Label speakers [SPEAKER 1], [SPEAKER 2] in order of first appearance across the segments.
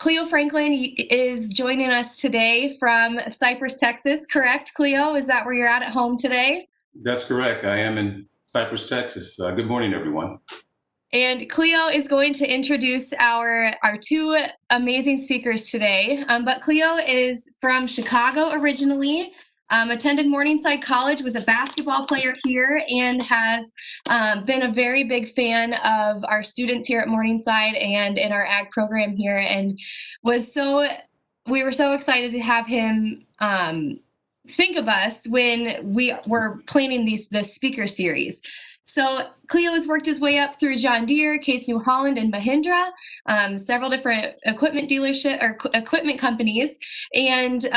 [SPEAKER 1] Cleo Franklin is joining us today from Cypress, Texas, correct, Cleo? Is that where you're at home today?
[SPEAKER 2] That's correct. I am in Cypress, Texas. Good morning, everyone.
[SPEAKER 1] And Cleo is going to introduce our two amazing speakers today. But Cleo is from Chicago originally, attended Morningside College, was a basketball player here, and has been a very big fan of our students here at Morningside and in our ag program here, and we were so excited to have him think of us when we were planning the speaker series. So Cleo has worked his way up through John Deere, Case New Holland, and Mahindra, several different equipment dealership or equipment companies, and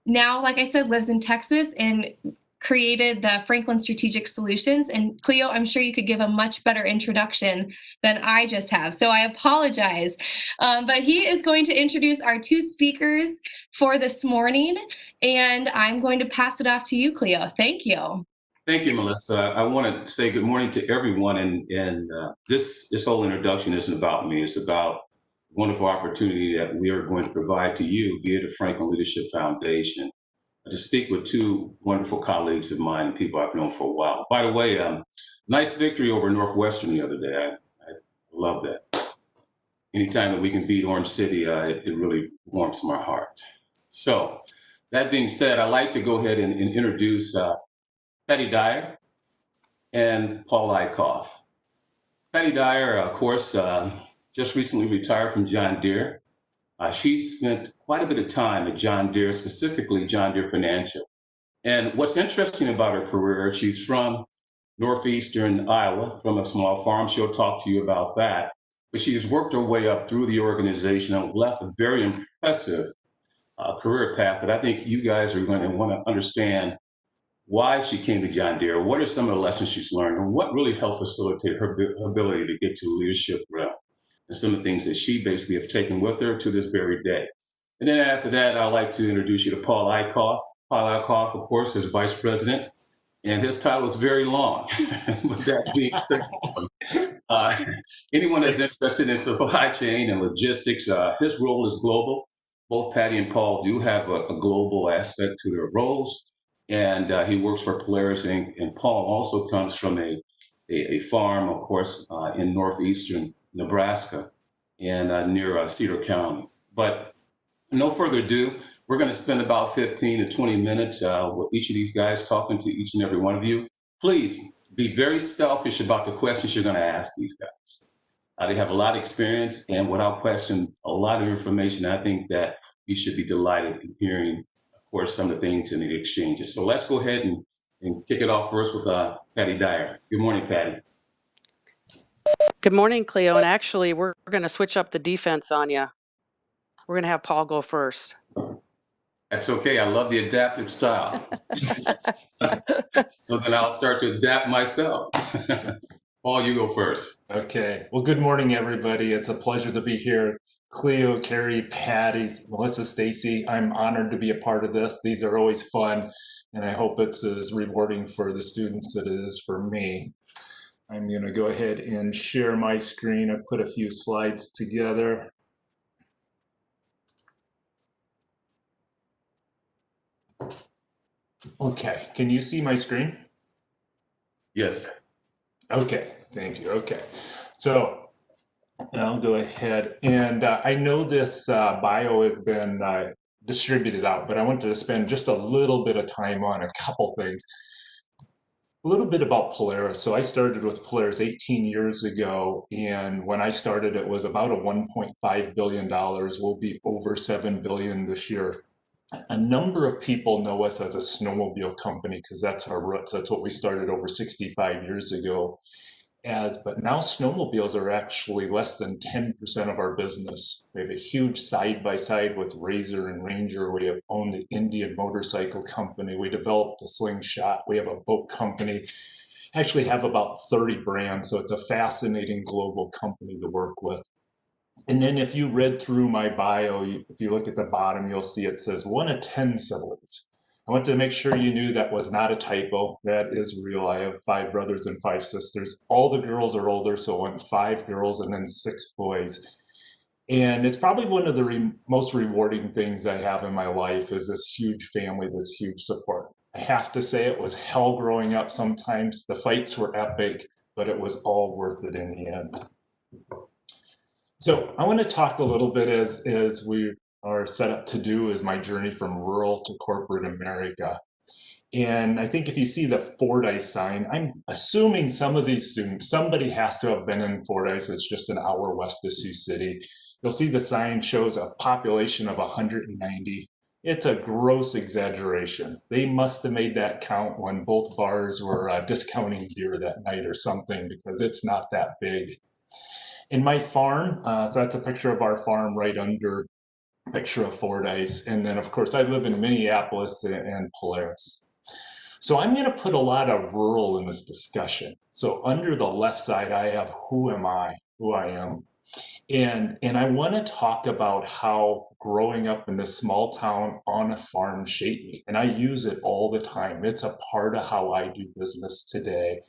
[SPEAKER 1] now, like I said, lives in Texas and created the Franklin Strategic Solutions. And Cleo, I'm sure you could give a much better introduction than I just have, so I apologize. But he is going to introduce our two speakers for this morning, and I'm going to pass it off to you, Cleo. Thank you.
[SPEAKER 2] Thank you, Melissa. I want to say good morning to everyone. And this whole introduction isn't about me. It's about the wonderful opportunity that we are going to provide to you via the Franklin Leadership Foundation to speak with two wonderful colleagues of mine, people I've known for a while. By the way, nice victory over Northwestern the other day. I love that. Anytime that we can beat Orange City, it really warms my heart. So that being said, I'd like to go ahead and introduce Patricia Dyar and Paul Eickhoff. Patricia Dyar, of course, just recently retired from John Deere. She spent quite a bit of time at John Deere, specifically John Deere Financial. And what's interesting about her career, she's from northeastern Iowa, from a small farm. She'll talk to you about that. But she has worked her way up through the organization and left a very impressive career path that I think you guys are going to want to understand why she came to John Deere, what are some of the lessons she's learned, and what really helped facilitate her ability to get to the leadership realm, and some of the things that she basically has taken with her to this very day. And then after that, I'd like to introduce you to Paul Eickhoff. Paul Eickhoff, of course, is vice president, and his title is very long. With that being said, anyone that's interested in supply chain and logistics, his role is global. Both Patty and Paul do have a global aspect to their roles. And he works for Polaris, and Paul also comes from a farm, of course, in northeastern Nebraska and near Cedar County. But no further ado, we're going to spend about 15 to 20 minutes with each of these guys talking to each and every one of you. Please be very selfish about the questions you're going to ask these guys. They have a lot of experience, and without question, a lot of information. I think that you should be delighted in hearing some of the things in the exchanges. So let's go ahead and kick it off first with Patricia Dyar. Good morning, Patty.
[SPEAKER 3] Good morning, Cleo. And actually, we're going to switch up the defense on you. We're going to have Paul go first.
[SPEAKER 2] That's okay. I love the adaptive style. So then I'll start to adapt myself. Paul, you go first.
[SPEAKER 4] Okay. Well, good morning, everybody. It's a pleasure to be here. Cleo, Carrie, Patty, Melissa, Stacy, I'm honored to be a part of this. These are always fun, and I hope it's as rewarding for the students as it is for me. I'm going to go ahead and share my screen. I put a few slides together. Okay, can you see my screen?
[SPEAKER 2] Yes.
[SPEAKER 4] Okay, thank you. Okay, so I'll go ahead, and I know this bio has been distributed out, but I wanted to spend just a little bit of time on a couple things. A little bit about Polaris. So I started with Polaris 18 years ago, and when I started, it was about a $1.5 billion. We'll be over $7 billion this year. A number of people know us as a snowmobile company because that's our roots. That's what we started over 65 years ago. But now snowmobiles are actually less than 10% of our business. We have a huge side-by-side with Razor and Ranger. We have owned the Indian motorcycle company. We developed a slingshot. We have a boat company. Actually have about 30 brands, so it's a fascinating global company to work with. And then if you read through my bio, if you look at the bottom, you'll see it says 1 of 10 siblings. I want to make sure you knew that was not a typo. That is real. I have 5 brothers and 5 sisters. All the girls are older, so I went 5 girls and then 6 boys. And it's probably one of the most rewarding things I have in my life is this huge family, this huge support. I have to say it was hell growing up sometimes. The fights were epic, but it was all worth it in the end. So I want to talk a little bit as we are set up to do is my journey from rural to corporate America. And I think if you see the Fordyce sign, I'm assuming some of these students, somebody has to have been in Fordyce. It's just an hour west of Sioux City. You'll see the sign shows a population of 190. It's a gross exaggeration. They must have made that count when both bars were discounting beer that night or something, because it's not that big. In my farm, so that's a picture of our farm right under a picture of Fordyce. And then of course I live in Minneapolis and Polaris. So I'm going to put a lot of rural in this discussion. So under the left side, I have who am I, who I am. And I want to talk about how growing up in this small town on a farm shaped me. And I use it all the time. It's a part of how I do business today.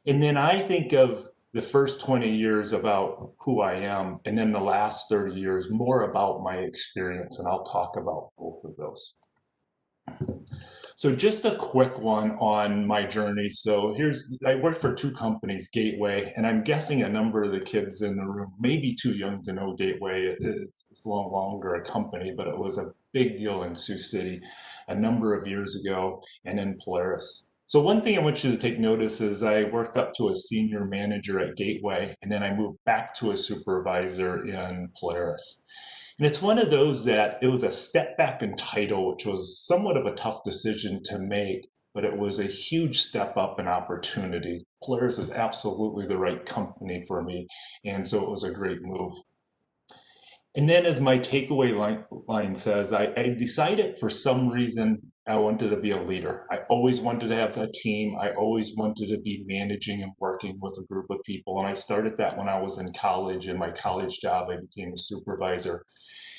[SPEAKER 4] And then I think of the first 20 years about who I am, and then the last 30 years more about my experience. And I'll talk about both of those. So just a quick one on my journey. So I worked for two companies, Gateway, and I'm guessing a number of the kids in the room may be too young to know Gateway. It's no longer a company, but it was a big deal in Sioux City a number of years ago, and in Polaris. So one thing I want you to take notice is I worked up to a senior manager at Gateway, and then I moved back to a supervisor in Polaris. And it's one of those that it was a step back in title, which was somewhat of a tough decision to make, but it was a huge step up in opportunity. Polaris is absolutely the right company for me, and so it was a great move. And then as my takeaway line says, I decided for some reason I wanted to be a leader. I always wanted to have a team. I always wanted to be managing and working with a group of people. And I started that when I was in college. In my college job, I became a supervisor.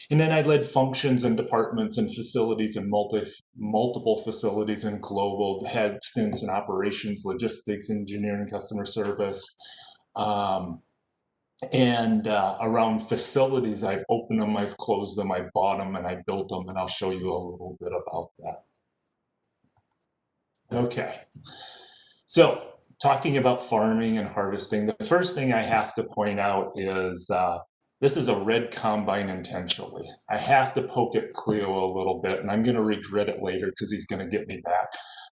[SPEAKER 4] And then I led functions and departments and facilities and multiple facilities in global, had stints in operations, logistics, engineering, customer service. Around facilities, I've opened them, I've closed them, I bought them, and I built them, and I'll show you a little bit about that. Okay, so talking about farming and harvesting, the first thing I have to point out is this is a red combine intentionally. I have to poke at Cleo a little bit, and I'm going to regret it later because he's going to get me back.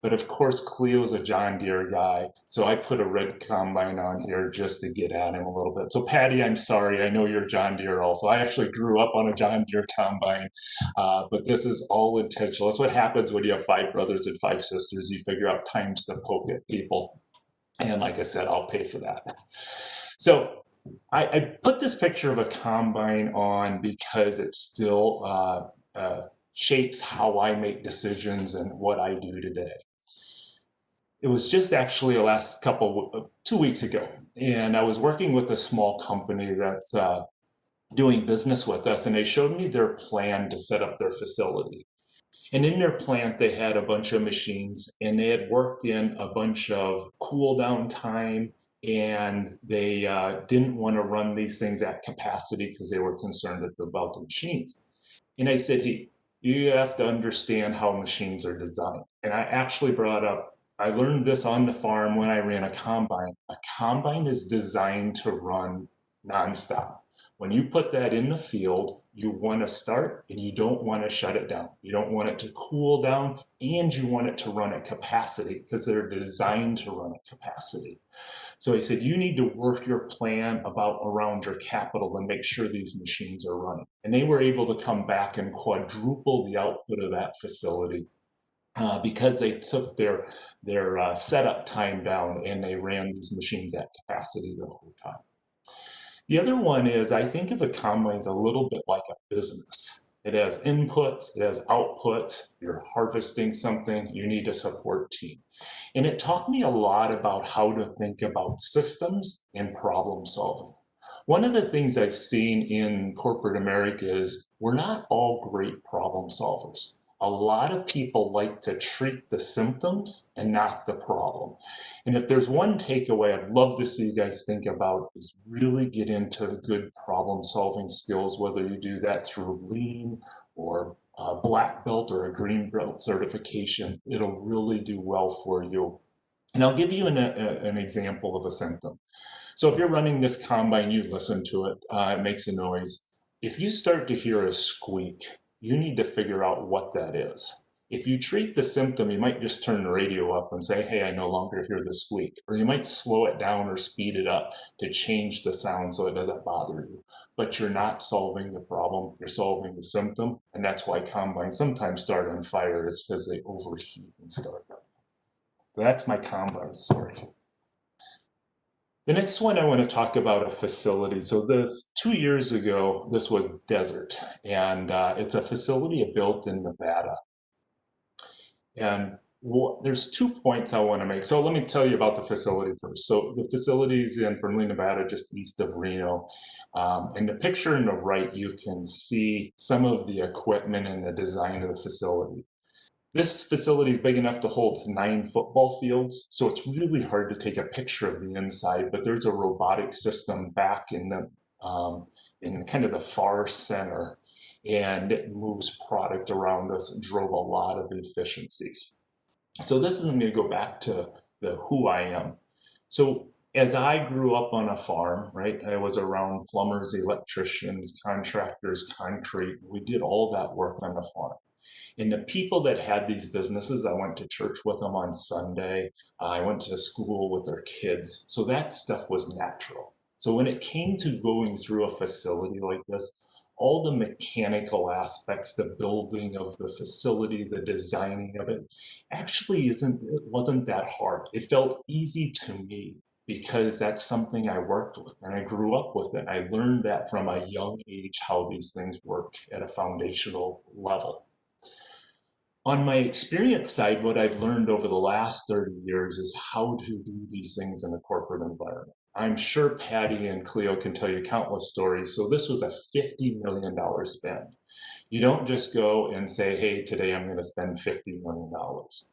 [SPEAKER 4] But of course, Cleo's a John Deere guy, so I put a red combine on here just to get at him a little bit. So Patty, I'm sorry, I know you're John Deere also. I actually grew up on a John Deere combine, but this is all intentional. That's what happens when you have 5 brothers and 5 sisters. You figure out times to poke at people. And like I said, I'll pay for that. So I put this picture of a combine on because it still shapes how I make decisions and what I do today. It was just actually the last 2 weeks ago, and I was working with a small company that's doing business with us, and they showed me their plan to set up their facility. And in their plant, they had a bunch of machines, and they had worked in a bunch of cool down time, and they didn't want to run these things at capacity because they were concerned about the machines. And I said, hey, you have to understand how machines are designed. And I actually brought up, I learned this on the farm when I ran a combine. A combine is designed to run nonstop. When you put that in the field, you want to start and you don't want to shut it down. You don't want it to cool down, and you want it to run at capacity because they're designed to run at capacity. So he said, you need to work your plan around your capital and make sure these machines are running. And they were able to come back and quadruple the output of that facility because they took their setup time down and they ran these machines at capacity the whole time. The other one is, I think of a combine as a little bit like a business. It has inputs, it has outputs, you're harvesting something, you need a support team. And it taught me a lot about how to think about systems and problem solving. One of the things I've seen in corporate America is we're not all great problem solvers. A lot of people like to treat the symptoms and not the problem. And if there's one takeaway I'd love to see you guys think about is really get into good problem solving skills, whether you do that through lean or a black belt or a green belt certification. It'll really do well for you. And I'll give you an example of a symptom. So if you're running this combine, you listen to it, it makes a noise. If you start to hear a squeak, you need to figure out what that is. If you treat the symptom, you might just turn the radio up and say, hey, I no longer hear the squeak. Or you might slow it down or speed it up to change the sound so it doesn't bother you. But you're not solving the problem, you're solving the symptom. And that's why combines sometimes start on fire, is because they overheat and start up. So that's my combine story. The next one I want to talk about a facility. So 2 years ago, this was desert, and it's a facility built in Nevada. And there's 2 points I want to make. So let me tell you about the facility first. So the facility is in Fernley, Nevada, just east of Reno. In the picture on the right, you can see some of the equipment and the design of the facility. This facility is big enough to hold 9 football fields, so it's really hard to take a picture of the inside, but there's a robotic system back in kind of the far center, and it moves product around us and drove a lot of efficiencies. So this is going to go back to the who I am. So as I grew up on a farm, right, I was around plumbers, electricians, contractors, concrete. We did all that work on the farm. And the people that had these businesses, I went to church with them on Sunday. I went to school with their kids. So that stuff was natural. So when it came to going through a facility like this, all the mechanical aspects, the building of the facility, the designing of it, actually wasn't that hard. It felt easy to me because that's something I worked with and I grew up with it. I learned that from a young age, how these things work at a foundational level. On my experience side, what I've learned over the last 30 years is how to do these things in a corporate environment. I'm sure Patty and Cleo can tell you countless stories. So this was a $50 million spend. You don't just go and say, hey, today I'm going to spend $50 million.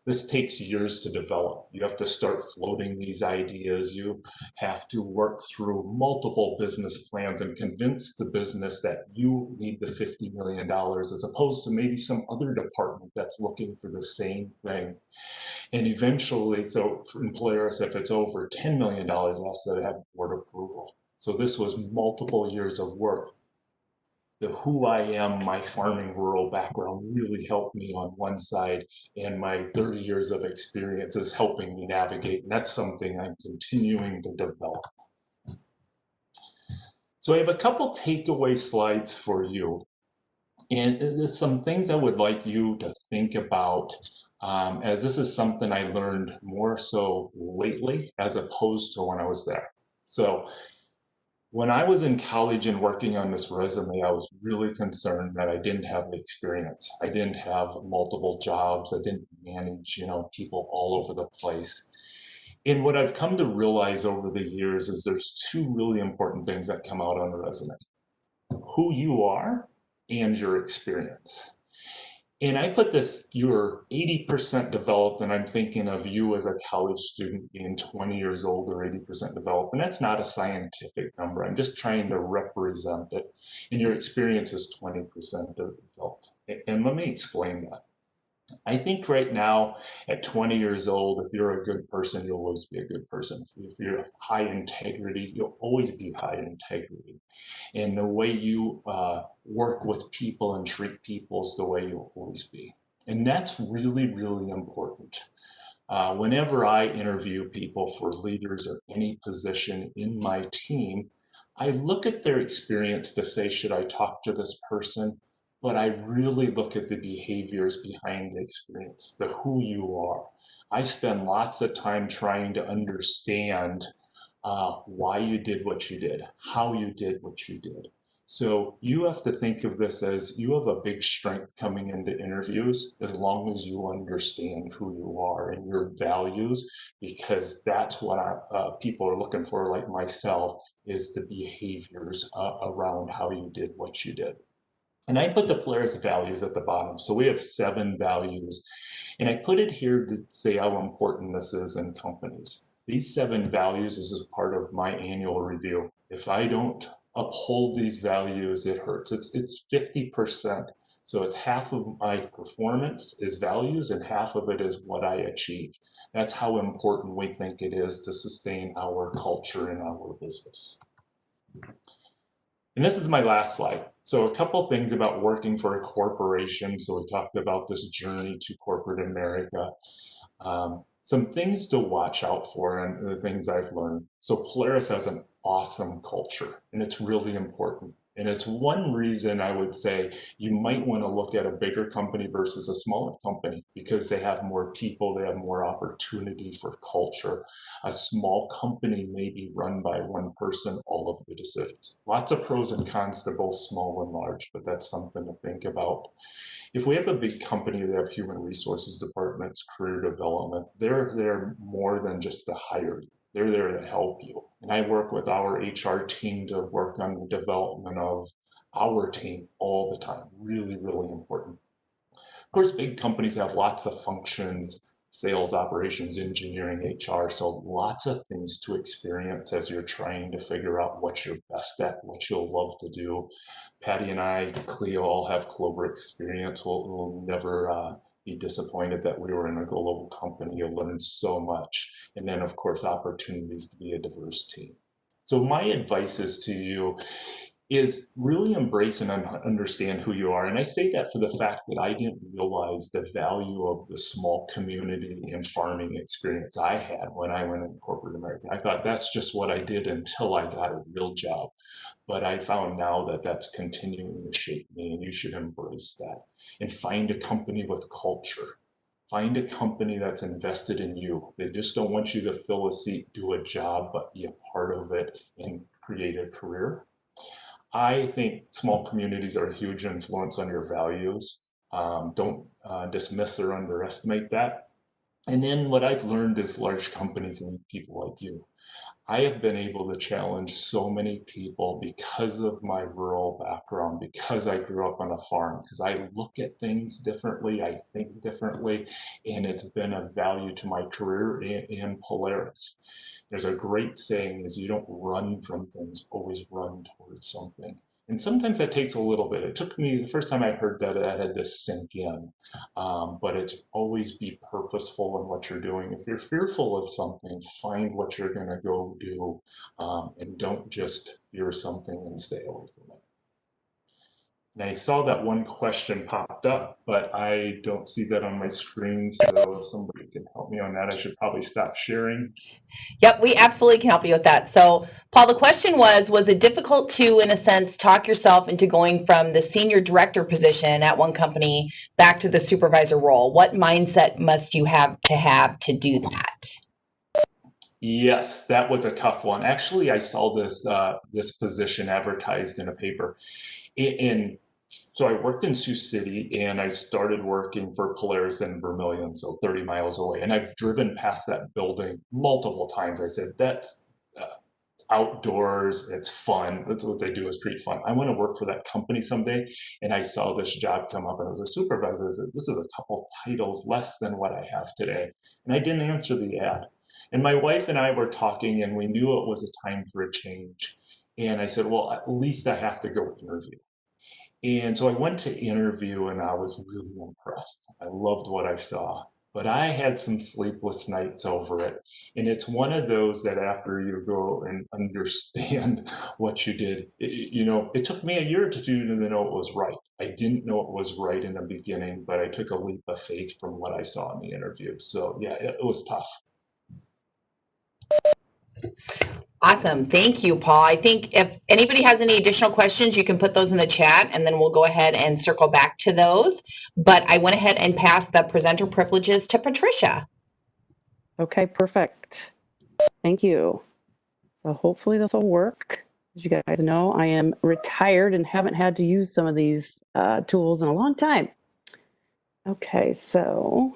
[SPEAKER 4] This takes years to develop. You have to start floating these ideas. You have to work through multiple business plans and convince the business that you need the $50 million as opposed to maybe some other department that's looking for the same thing. And eventually, so in Polaris, if it's over $10 million, it has to have board approval. So this was multiple years of work. The who I am, my farming rural background really helped me on one side, and my 30 years of experience is helping me navigate, and that's something I'm continuing to develop. So I have a couple takeaway slides for you, and there's some things I would like you to think about, as this is something I learned more so lately as opposed to when I was there. So when I was in college and working on this resume, I was really concerned that I didn't have the experience. I didn't have multiple jobs. I didn't manage, people all over the place. And what I've come to realize over the years is there's 2 really important things that come out on a resume: who you are and your experience. And I put this, you're 80% developed, and I'm thinking of you as a college student being 20 years old or 80% developed. And that's not a scientific number. I'm just trying to represent it. And your experience is 20% developed. And let me explain that. I think right now at 20 years old, if you're a good person, you'll always be a good person. If you're high integrity, you'll always be high integrity. And the way you work with people and treat people is the way you'll always be. And that's really, really important. Whenever I interview people for leaders of any position in my team, I look at their experience to say, should I talk to this person? But I really look at the behaviors behind the experience, the who you are. I spend lots of time trying to understand why you did what you did, how you did what you did. So you have to think of this as you have a big strength coming into interviews as long as you understand who you are and your values, because that's what people are looking for, like myself, is the behaviors around how you did what you did. And I put the Polaris values at the bottom. So we have 7 values. And I put it here to say how important this is in companies. These 7 values is a part of my annual review. If I don't uphold these values, it hurts. It's 50%. So it's half of my performance is values and half of it is what I achieve. That's how important we think it is to sustain our culture in our business. And this is my last slide. So a couple things about working for a corporation. So we talked about this journey to corporate America. Some things to watch out for and the things I've learned. So Polaris has an awesome culture, and it's really important. And it's one reason I would say you might want to look at a bigger company versus a smaller company because they have more people, they have more opportunity for culture. A small company may be run by one person, all of the decisions. Lots of pros and cons to both small and large, but that's something to think about. If we have a big company that have human resources departments, career development, they're there more than just to hire you. They're there to help you. And I work with our HR team to work on the development of our team all the time. Really, really important. Of course, big companies have lots of functions, sales, operations, engineering, HR. So lots of things to experience as you're trying to figure out what you're best at, what you'll love to do. Patty and I, Cleo, all have Clover experience. We'll never be disappointed that we were in a global company. You'll learn so much. And then, of course, opportunities to be a diverse team. So my advice is to you is really embrace and understand who you are. And I say that for the fact that I didn't realize the value of the small community and farming experience I had when I went into corporate America. I thought that's just what I did until I got a real job. But I found now that that's continuing to shape me, and you should embrace that. And find a company with culture. Find a company that's invested in you. They just don't want you to fill a seat, do a job, but be a part of it and create a career. I think small communities are a huge influence on your values. Don't dismiss or underestimate that. And then what I've learned is large companies need people like you. I have been able to challenge so many people because of my rural background, because I grew up on a farm, because I look at things differently, I think differently, and it's been a value to my career in Polaris. There's a great saying is you don't run from things, always run towards something. And sometimes that takes a little bit. It took me, the first time I heard that, I had to sink in. But it's always be purposeful in what you're doing. If you're fearful of something, find what you're going to go do, and don't just fear something and stay away from it. And I saw that one question popped up, but I don't see that on my screen. So if somebody can help me on that, I should probably stop sharing.
[SPEAKER 5] Yep, we absolutely can help you with that. So, Paul, the question was it difficult to, in a sense, talk yourself into going from the senior director position at one company back to the supervisor role? What mindset must you have to do that?
[SPEAKER 4] Yes, that was a tough one. Actually, I saw this position advertised in a paper. So I worked in Sioux City, and I started working for Polaris in Vermilion, so 30 miles away. And I've driven past that building multiple times. I said, that's outdoors, it's fun. That's what they do, is create fun. I want to work for that company someday. And I saw this job come up, and it was a supervisor. I said, this is a couple titles less than what I have today. And I didn't answer the ad. And my wife and I were talking, and we knew it was a time for a change. And I said, well, at least I have to go interview. And so I went to interview, and I was really impressed. I loved what I saw, but I had some sleepless nights over it. And it's one of those that after you go and understand what you did, it took me a year or two to know it was right. I didn't know it was right in the beginning, but I took a leap of faith from what I saw in the interview. So yeah, it was tough.
[SPEAKER 5] Awesome. Thank you, Paul. I think if anybody has any additional questions, you can put those in the chat, and then we'll go ahead and circle back to those. But I went ahead and passed the presenter privileges to Patricia.
[SPEAKER 3] Okay, perfect. Thank you. So hopefully this will work. As you guys know, I am retired and haven't had to use some of these tools in a long time. Okay, so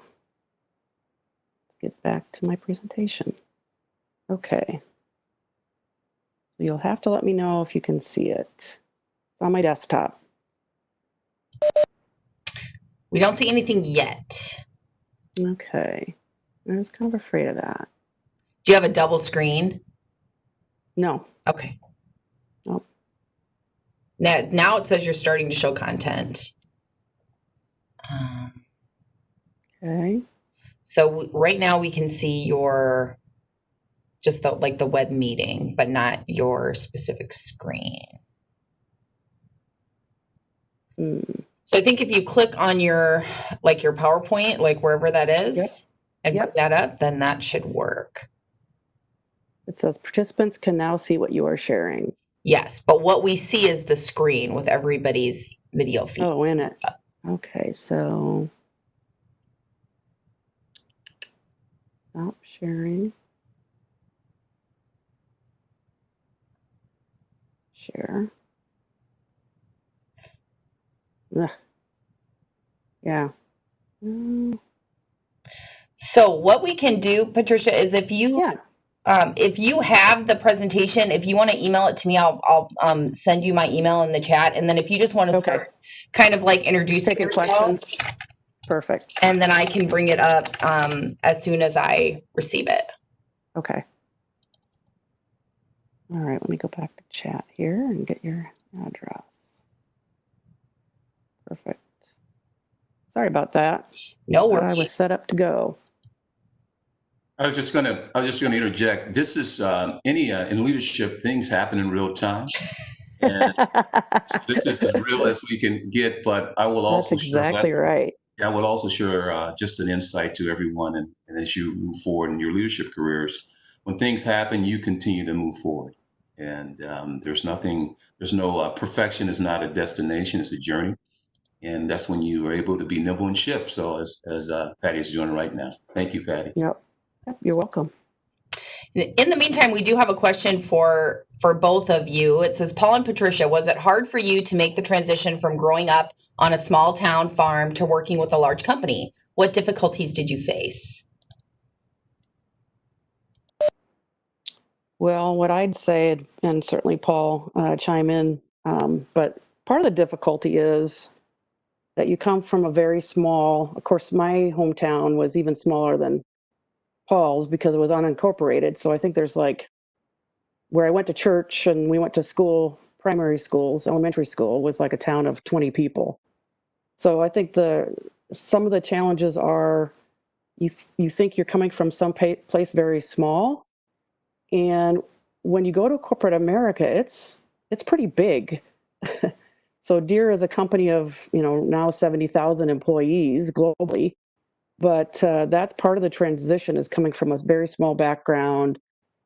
[SPEAKER 3] let's get back to my presentation. Okay. So you'll have to let me know if you can see it. It's on my desktop.
[SPEAKER 5] We don't see anything yet.
[SPEAKER 3] Okay. I was kind of afraid of that.
[SPEAKER 5] Do you have a double screen?
[SPEAKER 3] No.
[SPEAKER 5] Okay.
[SPEAKER 3] Nope.
[SPEAKER 5] Now it says you're starting to show content.
[SPEAKER 3] Okay.
[SPEAKER 5] So right now we can see your, just the web meeting, but not your specific screen. So I think if you click on your PowerPoint, like wherever that is,
[SPEAKER 3] Yep.
[SPEAKER 5] and
[SPEAKER 3] Yep.
[SPEAKER 5] put that up, then that should work.
[SPEAKER 3] It says participants can now see what you are sharing.
[SPEAKER 5] Yes, but what we see is the screen with everybody's video feeds.
[SPEAKER 3] Oh, in
[SPEAKER 5] and
[SPEAKER 3] it.
[SPEAKER 5] stuff.
[SPEAKER 3] Okay, so stop sharing. Share. Ugh. Yeah.
[SPEAKER 5] So what we can do, Patricia, is if you have the presentation, if you want to email it to me, I'll send you my email in the chat. And then if you just want to start kind of like introducing
[SPEAKER 3] Taking
[SPEAKER 5] yourself,
[SPEAKER 3] questions. Perfect.
[SPEAKER 5] and then I can bring it up as soon as I receive it.
[SPEAKER 3] Okay. All right, let me go back to chat here and get your address. Perfect. Sorry about that.
[SPEAKER 5] No
[SPEAKER 3] I
[SPEAKER 5] worries.
[SPEAKER 3] was set up to go.
[SPEAKER 2] I was just gonna interject. This is in leadership, things happen in real time. And this is as real as we can get, but I will also
[SPEAKER 3] That's exactly right.
[SPEAKER 2] I will also share just an insight to everyone. And as you move forward in your leadership careers, when things happen, you continue to move forward. And there's no perfection is not a destination, it's a journey. And that's when you are able to be nimble and shift. So as Patty is doing right now. Thank you, Patty.
[SPEAKER 3] Yep. You're welcome.
[SPEAKER 5] In the meantime, we do have a question for both of you. It says, Paul and Patricia, was it hard for you to make the transition from growing up on a small town farm to working with a large company? What difficulties did you face?
[SPEAKER 3] Well, what I'd say, and certainly Paul chime in, but part of the difficulty is that you come from a very small, of course, my hometown was even smaller than Paul's because it was unincorporated. So I think there's like where I went to church and we went to school, primary schools, elementary school was like a town of 20 people. So I think some of the challenges are you think you're coming from some place very small, and when you go to corporate America, it's pretty big. So Deere is a company of now 70,000 employees globally, but that's part of the transition is coming from a very small background.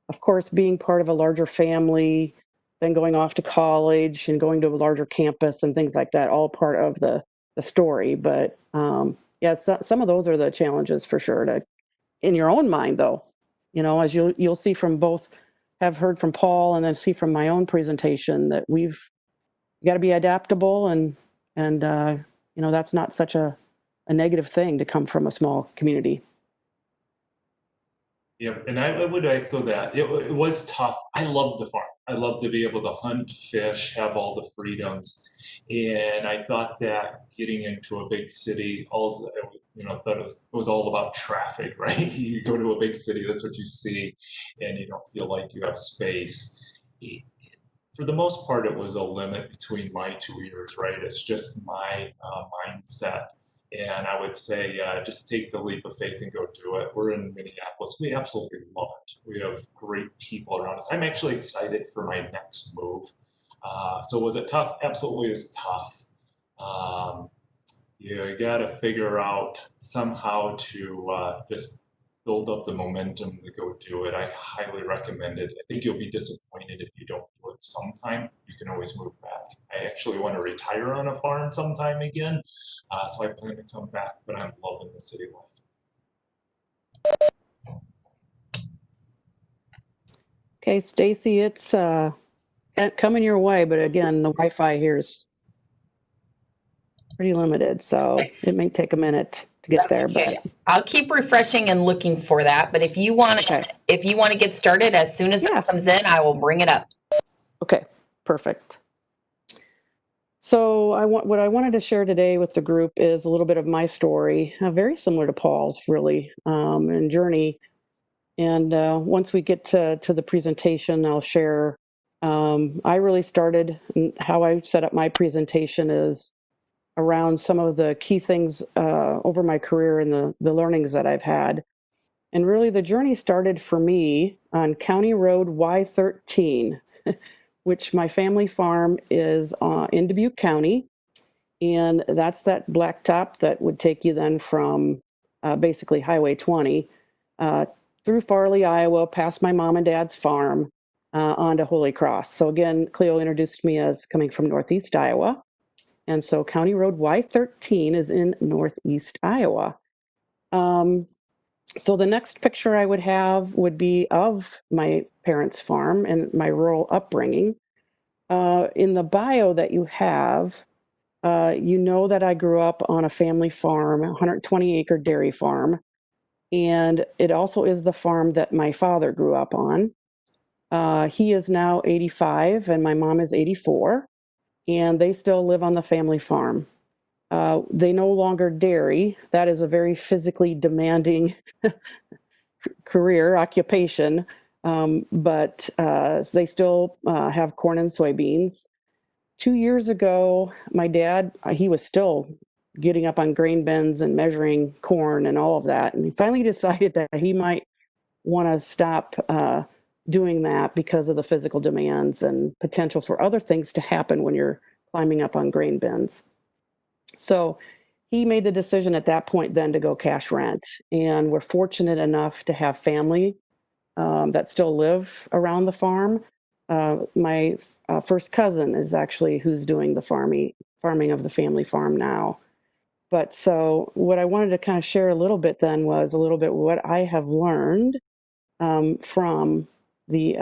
[SPEAKER 3] Of course, being part of a larger family, then going off to college and going to a larger campus and things like that, all part of the story. But yeah, some of those are the challenges for sure. In your own mind, though, as you'll see from both, have heard from Paul and then see from my own presentation that you got to be adaptable and that's not such a negative thing to come from a small community.
[SPEAKER 4] Yep, and I would echo that. It was tough. I love the farm. I love to be able to hunt, fish, have all the freedoms. And I thought that getting into a big city, also, that it was all about traffic, right? You go to a big city, that's what you see, and you don't feel like you have space. For the most part, it was a limit between my 2 ears, right? It's just my mindset. And I would say, just take the leap of faith and go do it. We're in Minneapolis. We absolutely love it. We have great people around us. I'm actually excited for my next move. So was it tough? Absolutely, it's tough. You got to figure out somehow to just build up the momentum to go do it. I highly recommend it. I think you'll be disappointed if you don't do it sometime. You can always move back. I actually want to retire on a farm sometime again. So I plan to come back, but I'm loving the city life.
[SPEAKER 3] Okay, Stacy, it's coming your way, but again, the Wi-Fi here is pretty limited, so it may take a minute to get there.
[SPEAKER 5] Okay.
[SPEAKER 3] But
[SPEAKER 5] I'll keep refreshing and looking for that. But if you want to get started as soon as that comes in, I will bring it up.
[SPEAKER 3] Okay, perfect. So what I wanted to share today with the group is a little bit of my story, very similar to Paul's, really, and journey. And once we get to the presentation, I'll share. I really started, how I set up my presentation is around some of the key things over my career and the learnings that I've had. And really, the journey started for me on County Road Y13, which my family farm is in Dubuque County. And that's that blacktop that would take you then from basically Highway 20 through Farley, Iowa, past my mom and dad's farm onto Holy Cross. So again, Cleo introduced me as coming from Northeast Iowa. And so County Road Y13 is in Northeast Iowa. So the next picture I would have would be of my parents' farm and my rural upbringing. In the bio that you have, you know that I grew up on a family farm, a 120-acre dairy farm, and it also is the farm that my father grew up on. He is now 85 and my mom is 84, and they still live on the family farm. They no longer dairy. That is a very physically demanding career, occupation, but they still have corn and soybeans. 2 years ago, my dad, he was still getting up on grain bins and measuring corn and all of that. And he finally decided that he might want to stop doing that because of the physical demands and potential for other things to happen when you're climbing up on grain bins. So he made the decision at that point then to go cash rent. And we're fortunate enough to have family that still live around the farm. My first cousin is actually who's doing the farming of the family farm now. But so what I wanted to kind of share a little bit then was a little bit what I have learned from the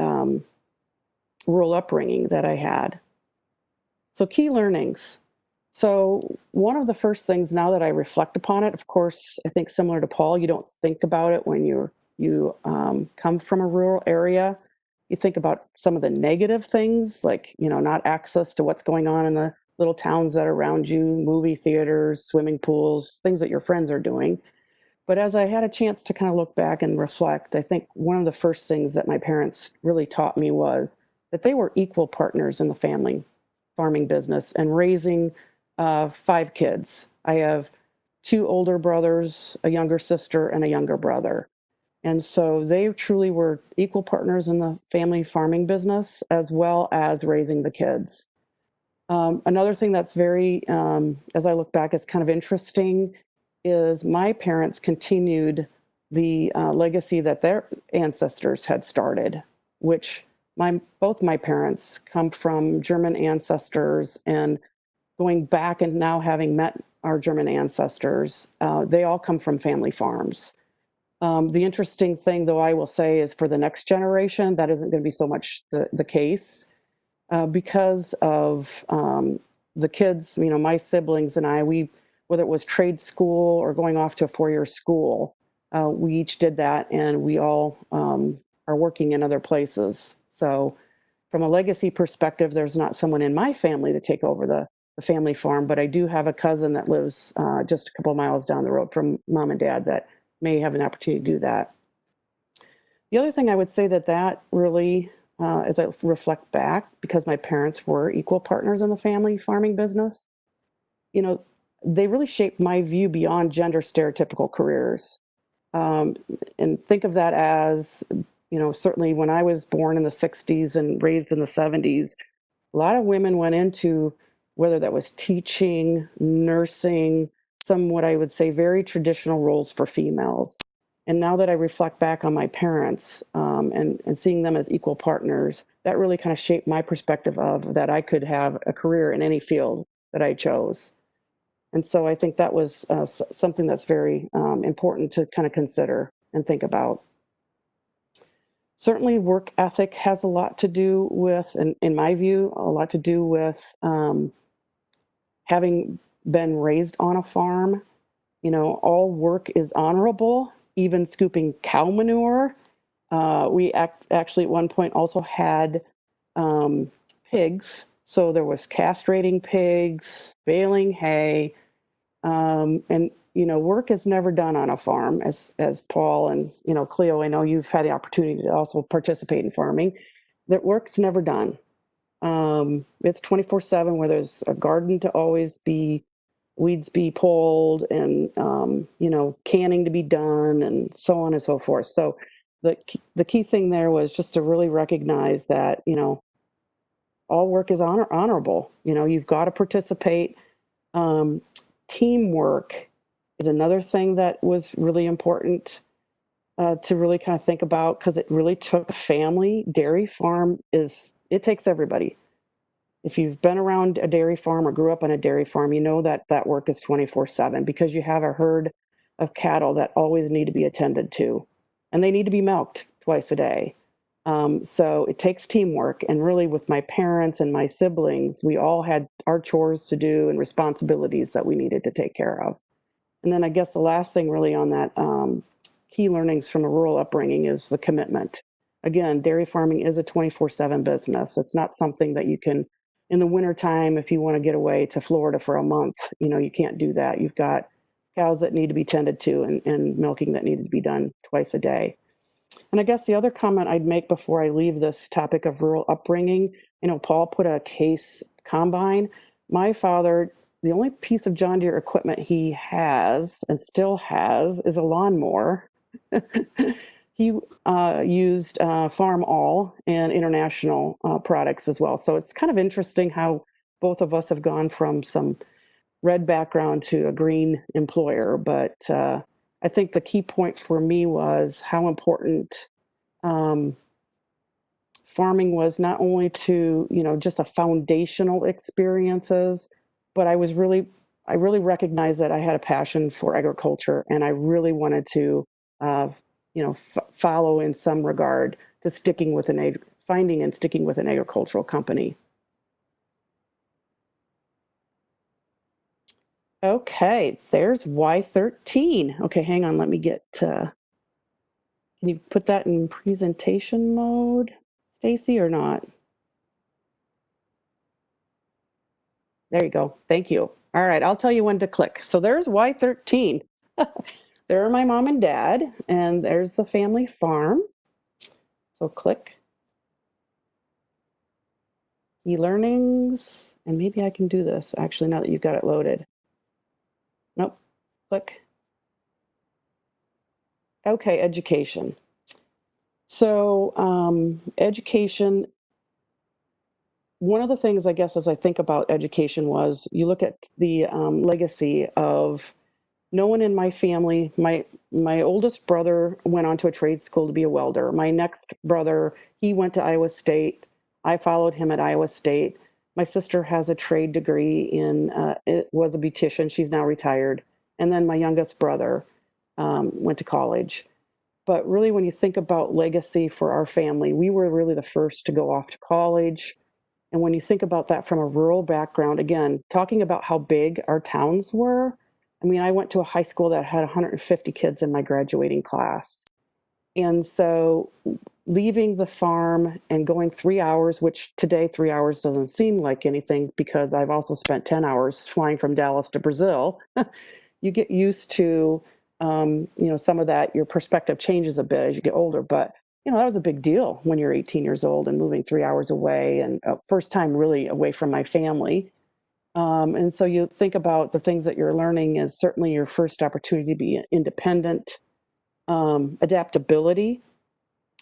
[SPEAKER 3] rural upbringing that I had. So key learnings. So one of the first things now that I reflect upon it, of course, I think similar to Paul, you don't think about it when you come from a rural area. You think about some of the negative things, like, not access to what's going on in the little towns that are around you, movie theaters, swimming pools, things that your friends are doing. But as I had a chance to kind of look back and reflect, I think one of the first things that my parents really taught me was that they were equal partners in the family farming business and raising 5 kids. I have 2 older brothers, a younger sister, and a younger brother. And so they truly were equal partners in the family farming business as well as raising the kids. Another thing that's very, as I look back, is kind of interesting is my parents continued the legacy that their ancestors had started, which both my parents come from German ancestors, and going back and now having met our German ancestors, they all come from family farms. The interesting thing, though, I will say is for the next generation, that isn't going to be so much the case because of the kids, my siblings and I, whether it was trade school or going off to a 4-year school, we each did that, and we all are working in other places. So from a legacy perspective, there's not someone in my family to take over the family farm, but I do have a cousin that lives just a couple miles down the road from mom and dad that may have an opportunity to do that. The other thing I would say that really, as I reflect back, because my parents were equal partners in the family farming business, they really shaped my view beyond gender stereotypical careers. And think of that as, certainly when I was born in the 60s and raised in the 70s, a lot of women went into, whether that was teaching, nursing, some what I would say very traditional roles for females. And now that I reflect back on my parents and seeing them as equal partners, that really kind of shaped my perspective of that I could have a career in any field that I chose. And so I think that was something that's very important to kind of consider and think about. Certainly work ethic has a lot to do with, in my view, a lot to do with having been raised on a farm. All work is honorable, even scooping cow manure. We actually at one point also had pigs. So there was castrating pigs, baling hay, and work is never done on a farm, as Paul and Cleo, I know you've had the opportunity to also participate in farming. That work's never done. It's 24/7, where there's a garden to always be, weeds be pulled, and canning to be done, and so on and so forth. So the key thing there was just to really recognize that all work is honorable. You've got to participate. Teamwork is another thing that was really important to really kind of think about, because it really took a family. Dairy farm it takes everybody. If you've been around a dairy farm or grew up on a dairy farm, you know that work is 24/7, because you have a herd of cattle that always need to be attended to, and they need to be milked twice a day. So it takes teamwork. And really, with my parents and my siblings, we all had our chores to do and responsibilities that we needed to take care of. And then I guess the last thing really on that key learnings from a rural upbringing is the commitment. Again, dairy farming is a 24/7 business. It's not something that you can, in the wintertime, if you want to get away to Florida for a month, you can't do that. You've got cows that need to be tended to, and milking that needed to be done twice a day. And I guess the other comment I'd make before I leave this topic of rural upbringing, Paul put a case combine. My father, the only piece of John Deere equipment he has and still has is a lawnmower. He used Farm All and International products as well. So it's kind of interesting how both of us have gone from some red background to a green employer. But I think the key point for me was how important farming was, not only to, just a foundational experiences, but I really recognized that I had a passion for agriculture, and I really wanted to, follow in some regard to finding and sticking with an agricultural company. Okay, there's Y13. Okay, hang on, let me get, can you put that in presentation mode, Stacy, or not? There you go, thank you. All right, I'll tell you when to click. So there's Y13. There are my mom and dad, and there's the family farm. So click. E-learnings, and maybe I can do this, actually, now that you've got it loaded. Nope, click. Okay, education. So education, one of the things, I guess, as I think about education was, you look at the legacy of no one in my family. My oldest brother went on to a trade school to be a welder. My next brother, he went to Iowa State. I followed him at Iowa State. My sister has a trade degree it was a beautician. She's now retired. And then my youngest brother went to college. But really, when you think about legacy for our family, we were really the first to go off to college. And when you think about that from a rural background, again, talking about how big our towns were, I mean, I went to a high school that had 150 kids in my graduating class. And so leaving the farm and going 3 hours, which today 3 hours doesn't seem like anything, because I've also spent 10 hours flying from Dallas to Brazil. You get used to, some of that, your perspective changes a bit as you get older. But, that was a big deal when you're 18 years old and moving 3 hours away, and first time really away from my family. And so you think about the things that you're learning is certainly your first opportunity to be independent. Adaptability,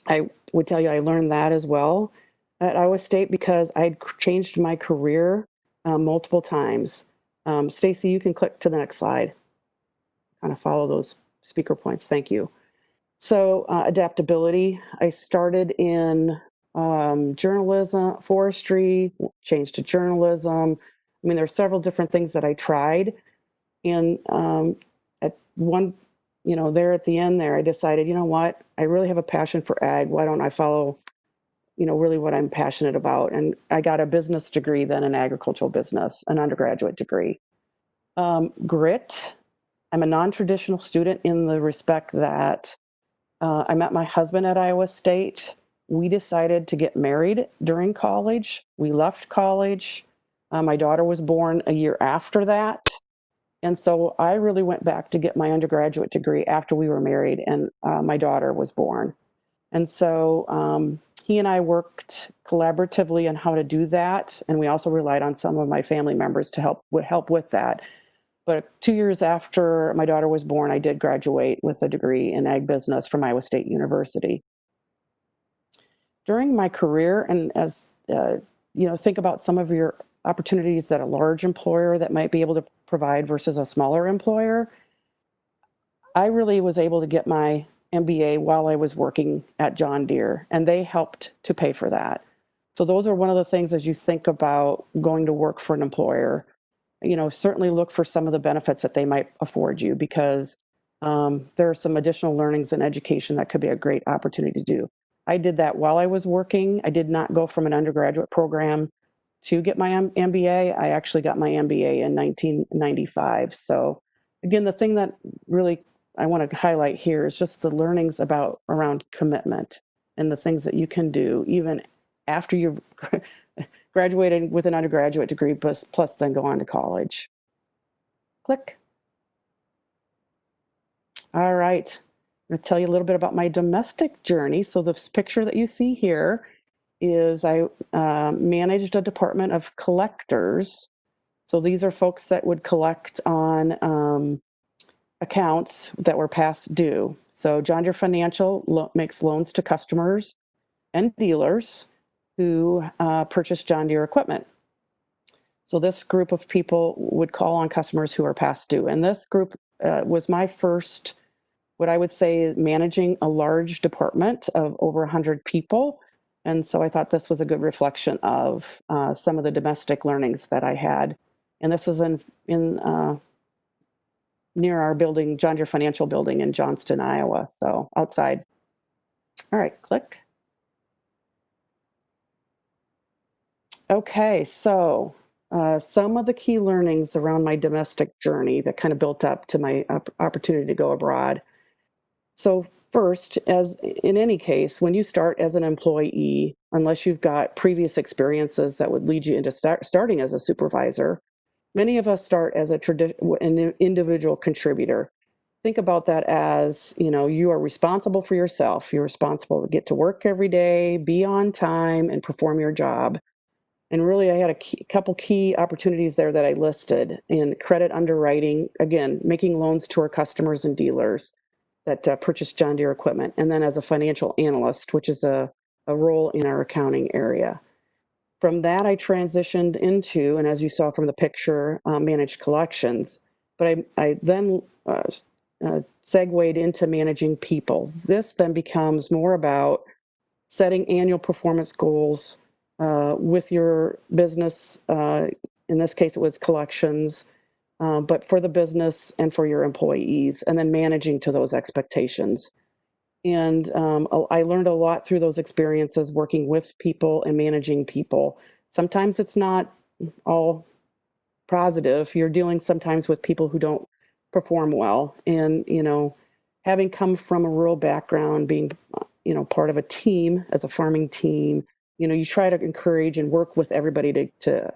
[SPEAKER 3] I would tell you I learned that as well at Iowa State, because I'd changed my career multiple times. Stacy, you can click to the next slide. Kind of follow those speaker points. Thank you. So adaptability, I started in journalism, forestry, changed to journalism. I mean, there are several different things that I tried. And at one, there at the end there, I decided, you know what, I really have a passion for ag. Why don't I follow, really what I'm passionate about? And I got a business degree, then an agricultural business, an undergraduate degree. Grit, I'm a non-traditional student in the respect that I met my husband at Iowa State. We decided to get married during college. We left college. My daughter was born a year after that. And so I really went back to get my undergraduate degree after we were married and my daughter was born. And so he and I worked collaboratively on how to do that. And we also relied on some of my family members to help with that. But 2 years after my daughter was born, I did graduate with a degree in ag business from Iowa State University. During my career, and as think about some of your opportunities that a large employer that might be able to provide versus a smaller employer, I really was able to get my MBA while I was working at John Deere, and they helped to pay for that. So those are one of the things as you think about going to work for an employer, certainly look for some of the benefits that they might afford you, because there are some additional learnings and education that could be a great opportunity to do. I did that while I was working. I did not go from an undergraduate program to get my MBA. I actually got my MBA in 1995. So again, the thing that really I want to highlight here is just the learnings around commitment and the things that you can do even after you've graduated with an undergraduate degree, plus then go on to college. Click. All right. I'm going to tell you a little bit about my domestic journey. So this picture that you see here is I managed a department of collectors. So these are folks that would collect on accounts that were past due. So John Deere Financial makes loans to customers and dealers who purchase John Deere equipment. So this group of people would call on customers who are past due. And this group was my first, what I would say, managing a large department of over 100 people. And so I thought this was a good reflection of some of the domestic learnings that I had. And this is in near our building, John Deere Financial building in Johnston, Iowa. So outside. All right, click. Okay, so some of the key learnings around my domestic journey that kind of built up to my opportunity to go abroad. So first, as in any case, when you start as an employee, unless you've got previous experiences that would lead you into starting as a supervisor, many of us start as an individual contributor. Think about that as, you are responsible for yourself. You're responsible to get to work every day, be on time, and perform your job. And really, I had a couple key opportunities there that I listed in credit underwriting, again, making loans to our customers and dealers that purchase John Deere equipment, and then as a financial analyst, which is a role in our accounting area. From that, I transitioned into, and as you saw from the picture, managed collections. But I then segued into managing people. This then becomes more about setting annual performance goals with your business. In this case, it was collections, but for the business and for your employees, and then managing to those expectations. And I learned a lot through those experiences working with people and managing people. Sometimes it's not all positive. You're dealing sometimes with people who don't perform well. And, having come from a rural background, being, part of a team, as a farming team, you try to encourage and work with everybody to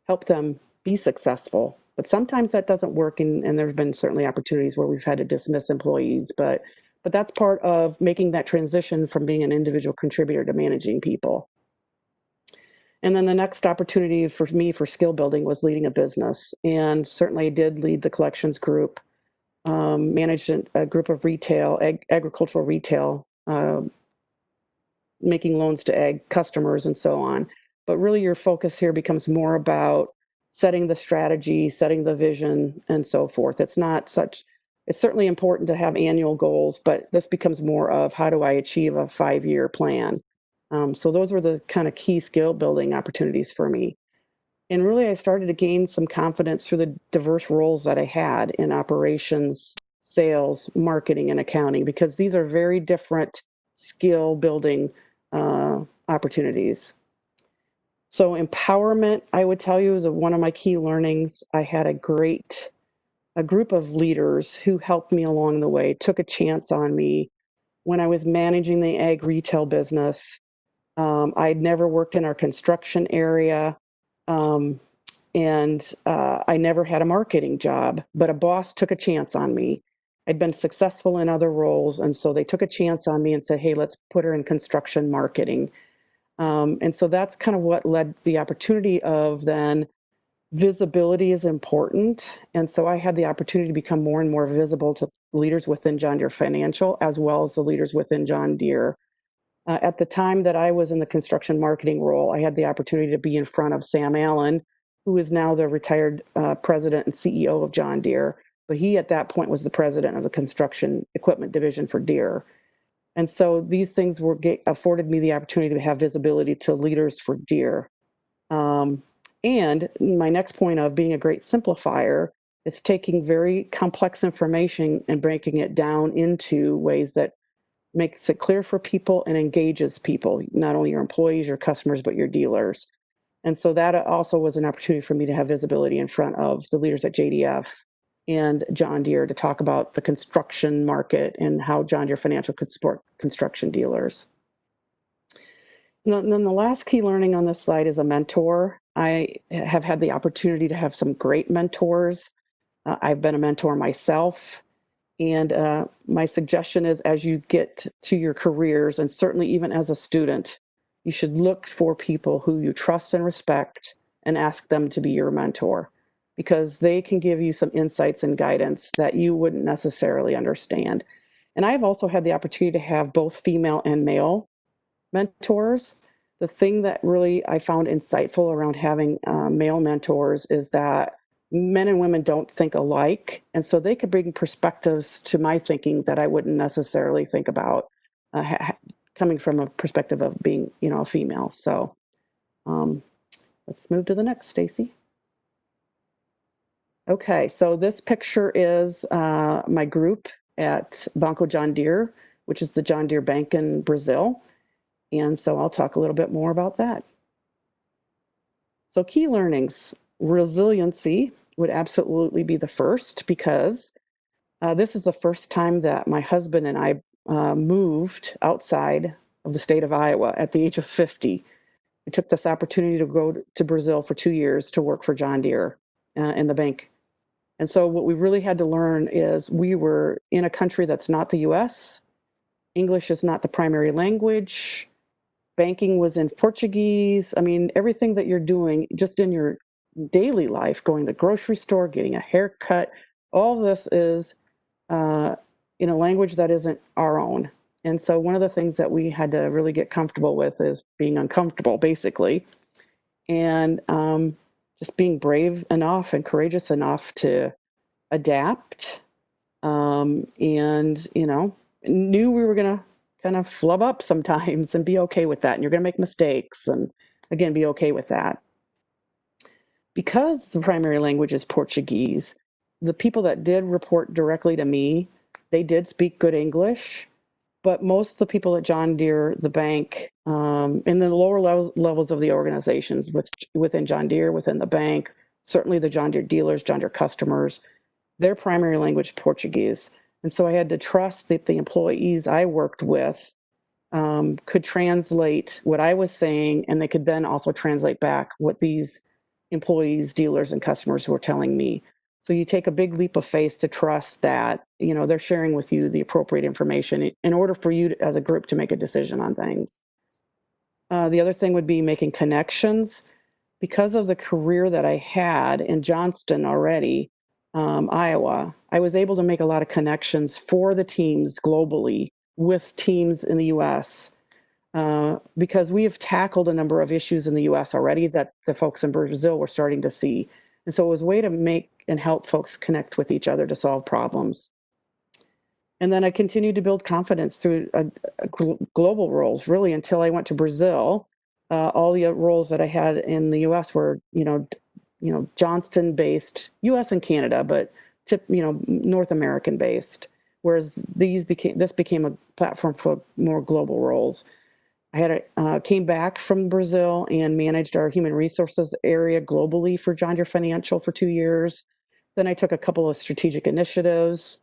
[SPEAKER 3] help them be successful. But sometimes that doesn't work, and there have been certainly opportunities where we've had to dismiss employees. But that's part of making that transition from being an individual contributor to managing people. And then the next opportunity for me for skill building was leading a business. And certainly I did lead the collections group, managed a group of agricultural retail, making loans to ag customers and so on. But really your focus here becomes more about setting the strategy, setting the vision, and so forth. It's certainly important to have annual goals, but this becomes more of how do I achieve a 5-year plan? So those were the kind of key skill building opportunities for me. And really I started to gain some confidence through the diverse roles that I had in operations, sales, marketing, and accounting, because these are very different skill building opportunities. So empowerment, I would tell you, is one of my key learnings. I had a group of leaders who helped me along the way, took a chance on me. When I was managing the ag retail business, I'd never worked in our construction area. I never had a marketing job, but a boss took a chance on me. I'd been successful in other roles, and so they took a chance on me and said, hey, let's put her in construction marketing. And so that's kind of what led the opportunity of then visibility is important. And so I had the opportunity to become more and more visible to leaders within John Deere Financial, as well as the leaders within John Deere. At the time that I was in the construction marketing role, I had the opportunity to be in front of Sam Allen, who is now the retired president and CEO of John Deere. But he, at that point, was the president of the construction equipment division for Deere. And so these things afforded me the opportunity to have visibility to leaders for Deere. And my next point of being a great simplifier is taking very complex information and breaking it down into ways that makes it clear for people and engages people, not only your employees, your customers, but your dealers. And so that also was an opportunity for me to have visibility in front of the leaders at JDF and John Deere to talk about the construction market and how John Deere Financial could support construction dealers. And then the last key learning on this slide is a mentor. I have had the opportunity to have some great mentors. I've been a mentor myself. And my suggestion is, as you get to your careers, and certainly even as a student, you should look for people who you trust and respect and ask them to be your mentor, because they can give you some insights and guidance that you wouldn't necessarily understand. And I've also had the opportunity to have both female and male mentors. The thing that really I found insightful around having male mentors is that men and women don't think alike. And so they could bring perspectives to my thinking that I wouldn't necessarily think about coming from a perspective of being, a female. So let's move to the next, Stacy. Okay, so this picture is my group at Banco John Deere, which is the John Deere Bank in Brazil. And so I'll talk a little bit more about that. So key learnings, resiliency would absolutely be the first, because this is the first time that my husband and I moved outside of the state of Iowa at the age of 50. We took this opportunity to go to Brazil for 2 years to work for John Deere in the bank. And so what we really had to learn is we were in a country that's not the US. English is not the primary language. Banking was in Portuguese. I mean, everything that you're doing just in your daily life, going to the grocery store, getting a haircut, all this is in a language that isn't our own. And so one of the things that we had to really get comfortable with is being uncomfortable, basically, and just being brave enough and courageous enough to adapt, and, knew we were going to kind of flub up sometimes and be okay with that. And you're going to make mistakes and, again, be okay with that. Because the primary language is Portuguese, the people that did report directly to me, they did speak good English, but most of the people at John Deere, the bank, in the lower levels of the organizations within John Deere, within the bank, certainly the John Deere dealers, John Deere customers, their primary language Portuguese. And so I had to trust that the employees I worked with could translate what I was saying, and they could then also translate back what these employees, dealers, and customers were telling me. So you take a big leap of faith to trust that, they're sharing with you the appropriate information in order for you as a group to make a decision on things. The other thing would be making connections. Because of the career that I had in Johnston already, Iowa, I was able to make a lot of connections for the teams globally with teams in the US, because we have tackled a number of issues in the US already that the folks in Brazil were starting to see. And so it was a way to make and help folks connect with each other to solve problems. And then I continued to build confidence through global roles, really, until I went to Brazil. All the roles that I had in the US were, Johnston-based, US and Canada, but North American-based. Whereas this became a platform for more global roles. I came back from Brazil and managed our human resources area globally for John Deere Financial for 2 years. Then I took a couple of strategic initiatives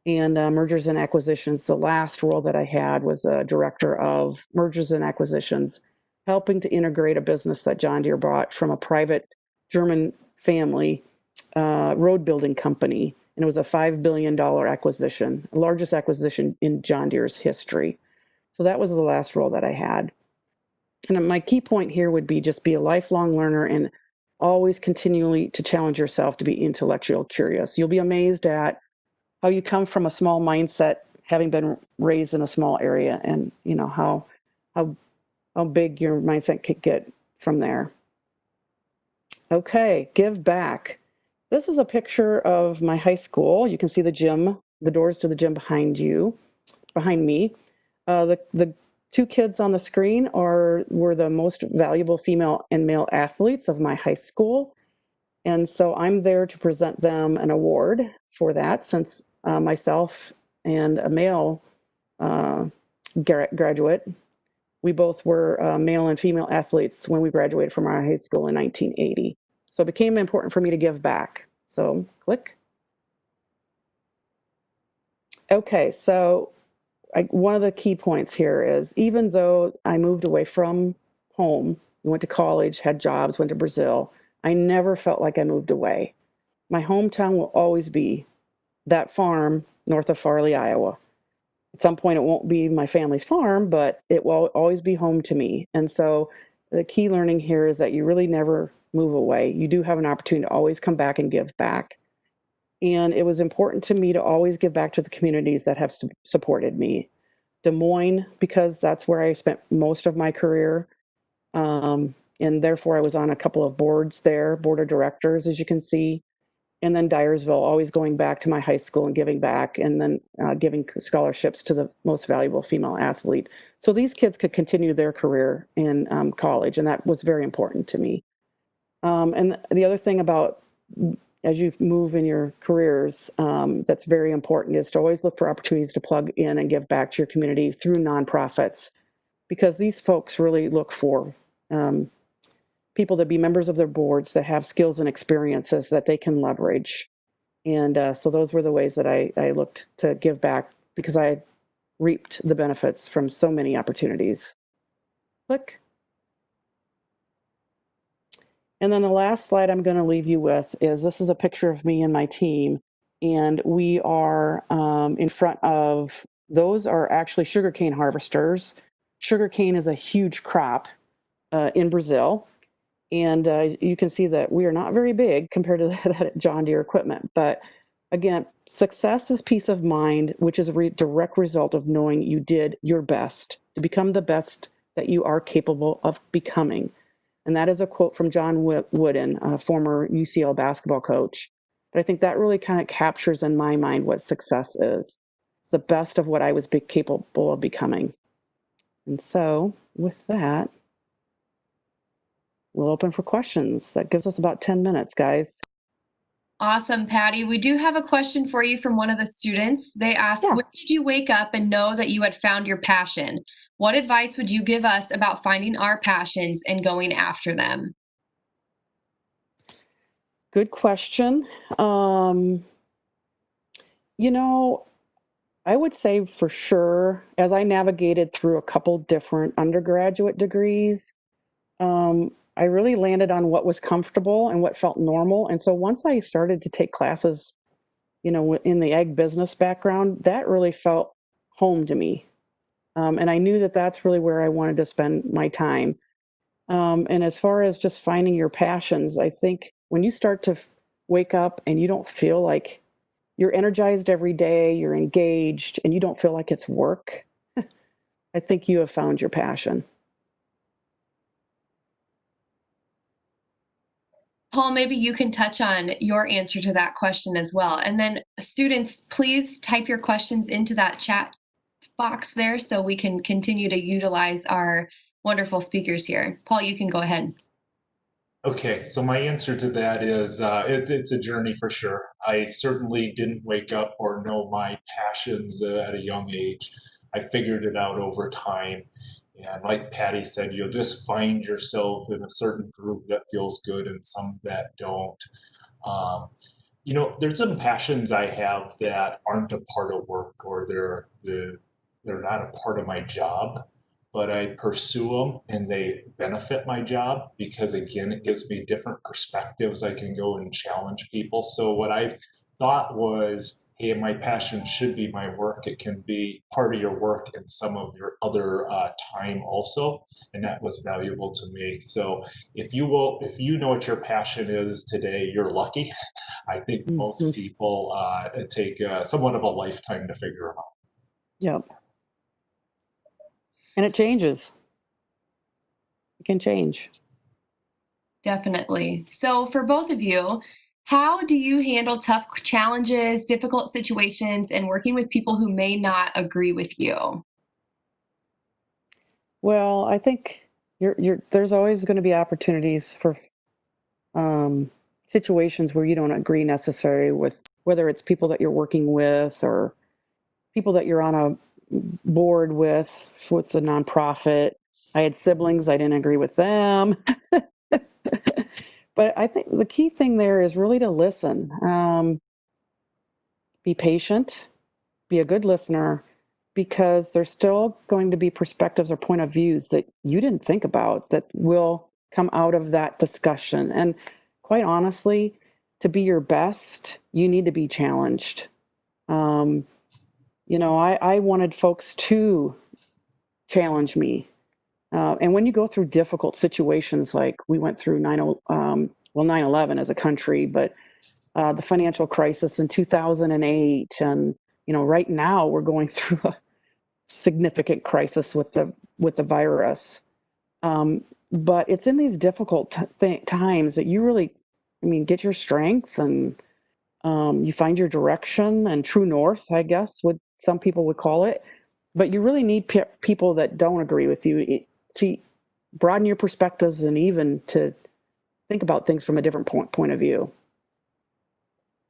[SPEAKER 3] and mergers and acquisitions. The last role that I had was a director of mergers and acquisitions helping to integrate a business that John Deere bought from a private German family road building company. And it was a $5 billion acquisition, the largest acquisition in John Deere's history. So that was the last role that I had. And my key point here would be just be a lifelong learner and always continually to challenge yourself to be intellectual curious. You'll be amazed at how you come from a small mindset, having been raised in a small area, and you know how big your mindset could get from there. Okay, give back. This is a picture of my high school. You can see the gym, the doors to the gym behind me. The two kids on the screen were the most valuable female and male athletes of my high school. And so I'm there to present them an award for that, since myself and a male graduate, we both were male and female athletes when we graduated from our high school in 1980. So it became important for me to give back. So click. Okay, so one of the key points here is, even though I moved away from home, went to college, had jobs, went to Brazil, I never felt like I moved away. My hometown will always be that farm north of Farley, Iowa. At some point, it won't be my family's farm, but it will always be home to me. And so the key learning here is that you really never move away. You do have an opportunity to always come back and give back. And it was important to me to always give back to the communities that have supported me. Des Moines, because that's where I spent most of my career. And therefore I was on a couple of boards there, board of directors, as you can see. And then Dyersville, always going back to my high school and giving back, and then giving scholarships to the most valuable female athlete. So these kids could continue their career in college, and that was very important to me. And the other thing about, as you move in your careers, that's very important, is to always look for opportunities to plug in and give back to your community through nonprofits, because these folks really look for people to be members of their boards that have skills and experiences that they can leverage. And so those were the ways that I looked to give back, because I had reaped the benefits from so many opportunities. Click. And then the last slide I'm going to leave you with is, this is a picture of me and my team. And we are in front of, those are actually sugarcane harvesters. Sugarcane is a huge crop in Brazil. And you can see that we are not very big compared to that John Deere equipment. But again, success is peace of mind, which is a direct result of knowing you did your best to become the best that you are capable of becoming. And that is a quote from John Wooden, a former UCL basketball coach. But I think that really kind of captures in my mind what success is. It's the best of what I was capable of becoming. And so with that, we'll open for questions. That gives us about 10 minutes, guys.
[SPEAKER 1] Awesome, Patty. We do have a question for you from one of the students. They asked, when did you wake up and know that you had found your passion? What advice would you give us about finding our passions and going after them?
[SPEAKER 3] Good question. You know, I would say for sure, as I navigated through a couple different undergraduate degrees, I really landed on what was comfortable and what felt normal. And so once I started to take classes, you know, in the ag business background, that really felt home to me. And I knew that that's really where I wanted to spend my time. And as far as just finding your passions, I think when you start to wake up and you don't feel like you're energized every day, you're engaged, and you don't feel like it's work, I think you have found your passion.
[SPEAKER 1] Paul, maybe you can touch on your answer to that question as well. And then students, please type your questions into that chat box there so we can continue to utilize our wonderful speakers here. Paul, you can go ahead.
[SPEAKER 4] Okay, so my answer to that is it's a journey for sure. I certainly didn't wake up or know my passions at a young age. I figured it out over time. And like Patty said, you'll just find yourself in a certain group that feels good and some that don't. You know, there's some passions I have that aren't a part of work, or they're not a part of my job. but I pursue them and they benefit my job because, again, it gives me different perspectives. I can go and challenge people. So what I thought was, hey, my passion should be my work. It can be part of your work and some of your other time also. And that was valuable to me. So if you know what your passion is today, you're lucky. I think most people take somewhat of a lifetime to figure them out.
[SPEAKER 3] Yep. And it changes. It can change.
[SPEAKER 1] Definitely. So for both of you, how do you handle tough challenges, difficult situations, and working with people who may not agree with you?
[SPEAKER 3] Well, I think there's always going to be opportunities for situations where you don't agree necessarily with, whether it's people that you're working with or people that you're on a board with a nonprofit. I had siblings, I didn't agree with them. But I think the key thing there is really to listen. Be patient, be a good listener, because there's still going to be perspectives or point of views that you didn't think about that will come out of that discussion. And quite honestly, to be your best, you need to be challenged. I wanted folks to challenge me. And when you go through difficult situations like we went through 9/11 as a country, but the financial crisis in 2008, and right now we're going through a significant crisis with the virus. But it's in these difficult times that you really, get your strength and you find your direction and true north, I guess, what some people would call it. But you really need people that don't agree with you to broaden your perspectives and even to think about things from a different point of view.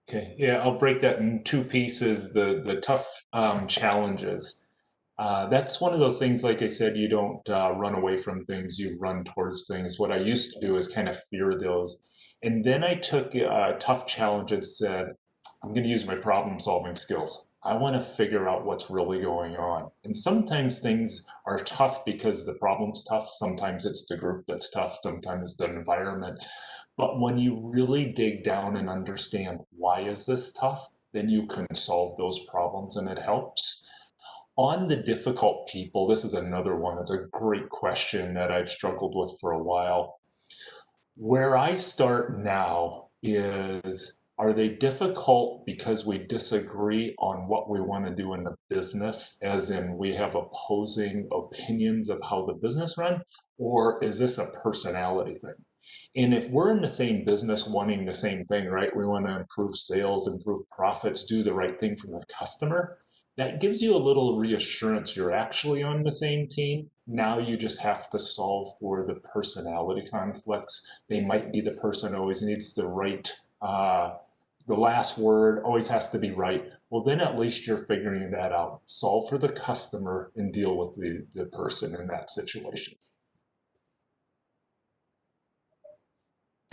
[SPEAKER 4] Okay, yeah, I'll break that in two pieces. The tough challenges. That's one of those things, like I said, you don't run away from things, you run towards things. What I used to do is kind of fear those. And then I took tough challenges and said, I'm going to use my problem solving skills. I want to figure out what's really going on. And sometimes things are tough because the problem's tough. Sometimes it's the group that's tough. Sometimes the environment. But when you really dig down and understand why is this tough, then you can solve those problems and it helps. On the difficult people, this is another one. It's a great question that I've struggled with for a while. Where I start now is, are they difficult because we disagree on what we want to do in the business, as in we have opposing opinions of how the business run, or is this a personality thing? And if we're in the same business wanting the same thing, right? We want to improve sales, improve profits, do the right thing for the customer. That gives you a little reassurance you're actually on the same team. Now you just have to solve for the personality conflicts. They might be the person who always needs the right, the last word always has to be right. Well, then at least you're figuring that out. Solve for the customer and deal with the person in that situation.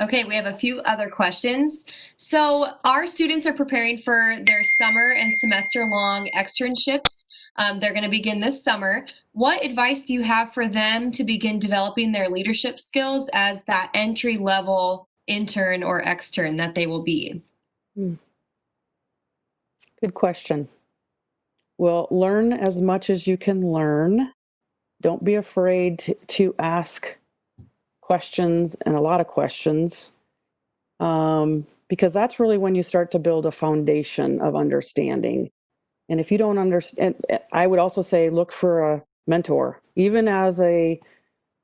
[SPEAKER 1] Okay, we have a few other questions. So our students are preparing for their summer and semester-long externships. They're going to begin this summer. What advice do you have for them to begin developing their leadership skills as that entry-level intern or extern that they will be?
[SPEAKER 3] Good question. Well, learn as much as you can learn. Don't be afraid to ask questions, and a lot of questions, because that's really when you start to build a foundation of understanding. And if you don't understand, I would also say look for a mentor, even as a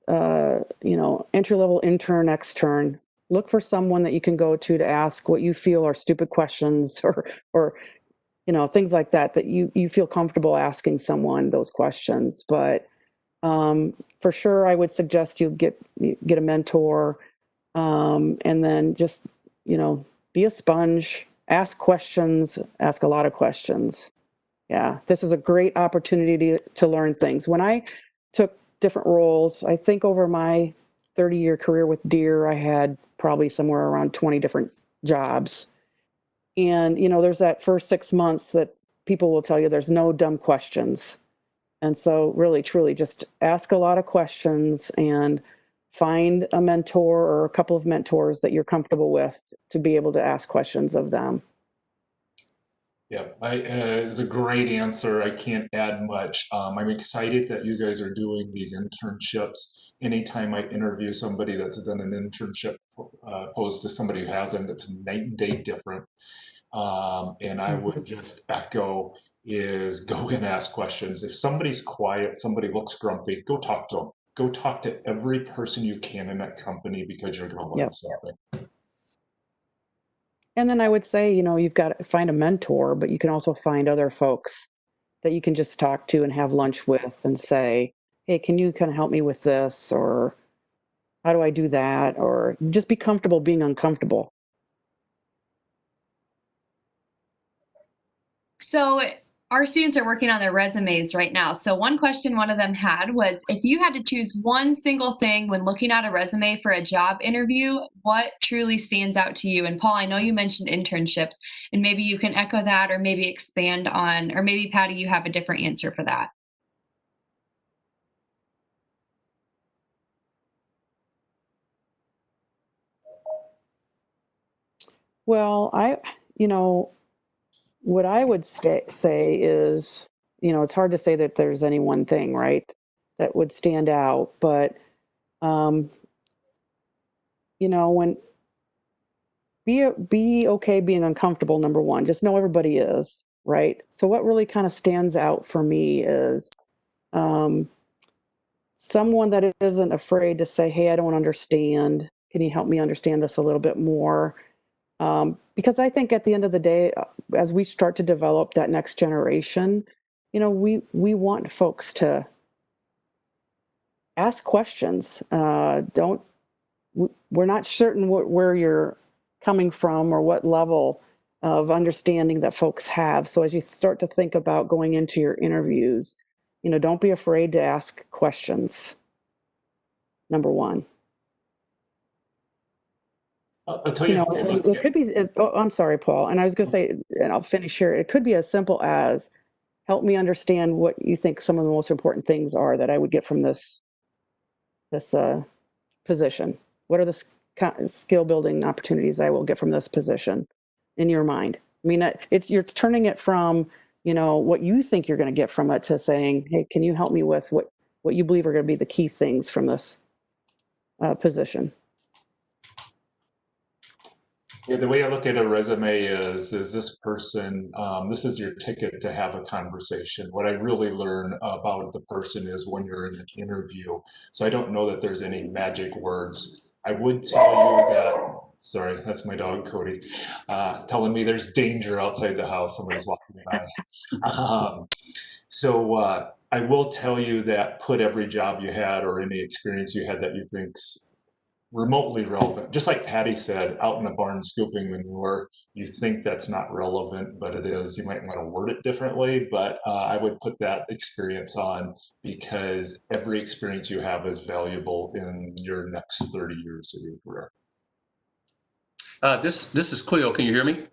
[SPEAKER 3] entry-level intern, extern. Look for someone that you can go to ask what you feel are stupid questions, or things like that you feel comfortable asking someone those questions. But for sure, I would suggest you get a mentor, and then just, be a sponge, ask questions, ask a lot of questions. Yeah, this is a great opportunity to learn things. When I took different roles, I think over my 30-year career with Deere, I had probably somewhere around 20 different jobs. And, there's that first 6 months that people will tell you there's no dumb questions. And so really, truly just ask a lot of questions and find a mentor or a couple of mentors that you're comfortable with to be able to ask questions of them.
[SPEAKER 4] Yeah, it's a great answer. I can't add much. I'm excited that you guys are doing these internships. Anytime I interview somebody that's done an internship opposed to somebody who hasn't, it's night and day different. And I would just echo is go and ask questions. If somebody's quiet, somebody looks grumpy, go talk to them. Go talk to every person you can in that company because you're going to learn
[SPEAKER 3] Yep.
[SPEAKER 4] something.
[SPEAKER 3] And then I would say, you've got to find a mentor, but you can also find other folks that you can just talk to and have lunch with and say, hey, can you kind of help me with this? Or how do I do that? Or just be comfortable being uncomfortable.
[SPEAKER 1] So our students are working on their resumes right now. So one question one of them had was, if you had to choose one single thing when looking at a resume for a job interview, what truly stands out to you? And Paul, I know you mentioned internships, and maybe you can echo that or maybe expand on, or maybe Patty, you have a different answer for that.
[SPEAKER 3] Well, what I would say is, it's hard to say that there's any one thing, right, that would stand out. But, when be okay being uncomfortable, number one, just know everybody is, right? So what really kind of stands out for me is someone that isn't afraid to say, hey, I don't understand. Can you help me understand this a little bit more? Because I think at the end of the day, as we start to develop that next generation, we want folks to ask questions. We're not certain where you're coming from or what level of understanding that folks have. So as you start to think about going into your interviews, don't be afraid to ask questions. Number one.
[SPEAKER 4] I'll tell you,
[SPEAKER 3] It could be I'm sorry, Paul. And I was going to say, and I'll finish here. It could be as simple as help me understand what you think some of the most important things are that I would get from this position. What are the skill building opportunities I will get from this position in your mind? I mean, you're turning it from, what you think you're going to get from it to saying, hey, can you help me with what you believe are going to be the key things from this position?
[SPEAKER 4] Yeah, the way I look at a resume is this person, this is your ticket to have a conversation. What I really learn about the person is when you're in an interview. So I don't know that there's any magic words. I would tell you that, sorry, that's my dog, Cody, telling me there's danger outside the house. Somebody's walking by. So I will tell you that put every job you had or any experience you had that you think's remotely relevant. Just like Patty said, out in the barn scooping manure, you think that's not relevant, but it is. You might want to word it differently, but I would put that experience on because every experience you have is valuable in your next 30 years of your career.
[SPEAKER 2] This is Cleo. Can you hear me?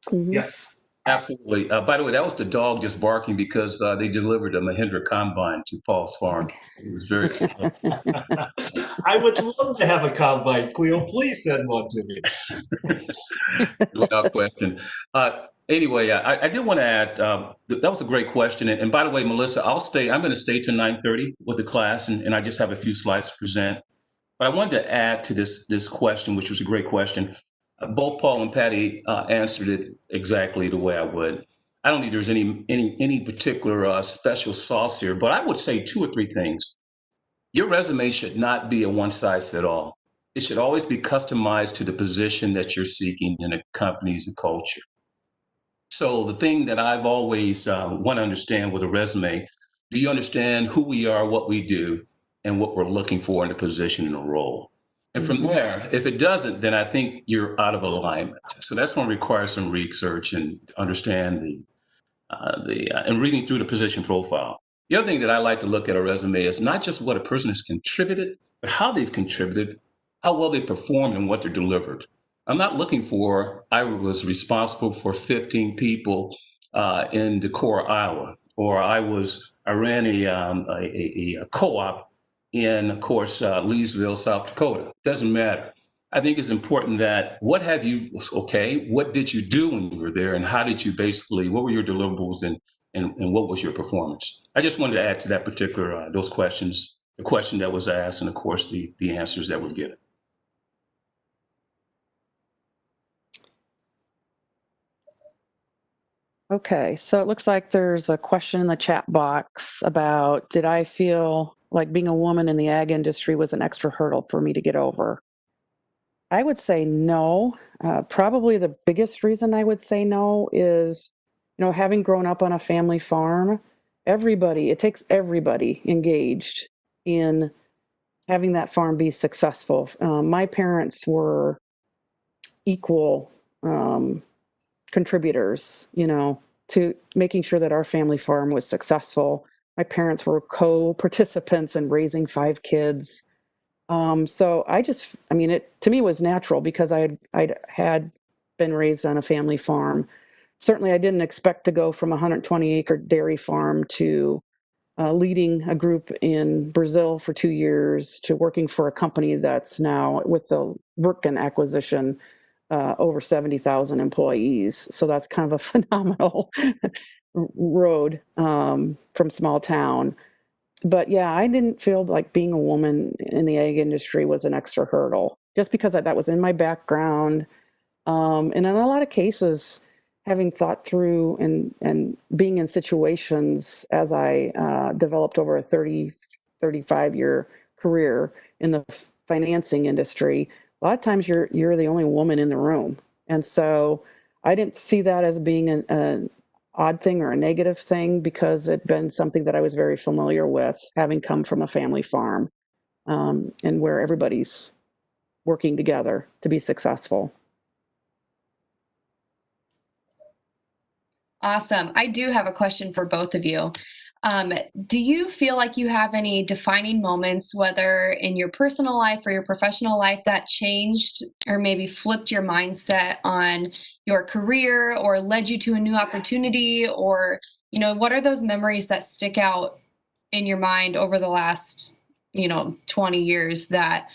[SPEAKER 3] Mm-hmm.
[SPEAKER 4] Yes.
[SPEAKER 2] Absolutely. By the way, that was the dog just barking because they delivered a Mahindra combine to Paul's farm. It was very exciting.
[SPEAKER 4] I would love to have a combine, Cleo. Please send one to me.
[SPEAKER 2] Without question. Anyway, I did want to add, that was a great question. And by the way, Melissa, I'm going to stay to 9:30 with the class, and I just have a few slides to present. But I wanted to add to this question, which was a great question. Both Paul and Patty answered it exactly the way I would. I don't think there's any particular special sauce here, but I would say two or three things. Your resume should not be a one-size-fits-all. It should always be customized to the position that you're seeking in a company's culture. So the thing that I've always want to understand with a resume, do you understand who we are, what we do, and what we're looking for in a position and a role? And from there, if it doesn't, then I think you're out of alignment. So that's going to require some research and understand and reading through the position profile. The other thing that I like to look at a resume is not just what a person has contributed, but how they've contributed, how well they performed, and what they're delivered. I'm not looking for, I was responsible for 15 people in Decorah, Iowa, or I was I ran a co-op in, of course, Leesville, South Dakota. Doesn't matter. I think it's important that what did you do when you were there, and how did you what were your deliverables, and what was your performance? I just wanted to add to that particular, those questions, the question that was asked, and of course, the answers that were given.
[SPEAKER 3] Okay, so it looks like there's a question in the chat box about, did I feel like being a woman in the ag industry was an extra hurdle for me to get over? I would say no. Probably the biggest reason I would say no is, having grown up on a family farm, it takes everybody engaged in having that farm be successful. My parents were equal contributors, to making sure that our family farm was successful. My parents were co-participants in raising 5 kids. So it to me was natural because I had been raised on a family farm. Certainly, I didn't expect to go from a 120-acre dairy farm to leading a group in Brazil for 2 years to working for a company that's now, with the Wirtgen acquisition, over 70,000 employees. So that's kind of a phenomenal road from small town. But yeah, I didn't feel like being a woman in the ag industry was an extra hurdle, just because that was in my background. And in a lot of cases, having thought through and being in situations as I developed over a 35-year career in the financing industry, a lot of times you're the only woman in the room. And so I didn't see that as being an odd thing or a negative thing, because it'd been something that I was very familiar with, having come from a family farm, and where everybody's working together to be successful.
[SPEAKER 1] Awesome. I do have a question for both of you. Do you feel like you have any defining moments, whether in your personal life or your professional life, that changed or maybe flipped your mindset on your career or led you to a new opportunity? Or, what are those memories that stick out in your mind over the last, 20 years that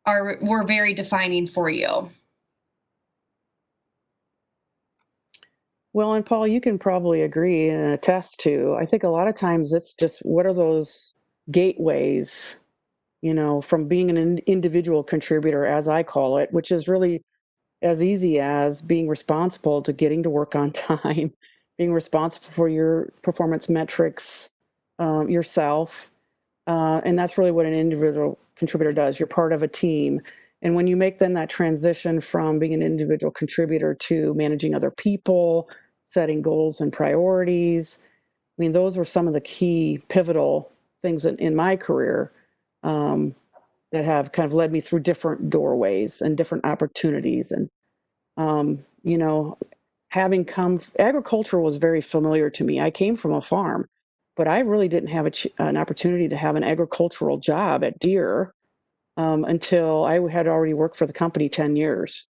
[SPEAKER 1] were very defining for you?
[SPEAKER 3] Well, and Paul, you can probably agree and attest to, I think a lot of times it's just, what are those gateways, from being an individual contributor, as I call it, which is really as easy as being responsible to getting to work on time, being responsible for your performance metrics yourself. And that's really what an individual contributor does. You're part of a team. And when you make then that transition from being an individual contributor to managing other people, setting goals and priorities, those were some of the key pivotal things in my career that have kind of led me through different doorways and different opportunities. And, agriculture was very familiar to me. I came from a farm, but I really didn't have an opportunity to have an agricultural job at Deere until I had already worked for the company 10 years.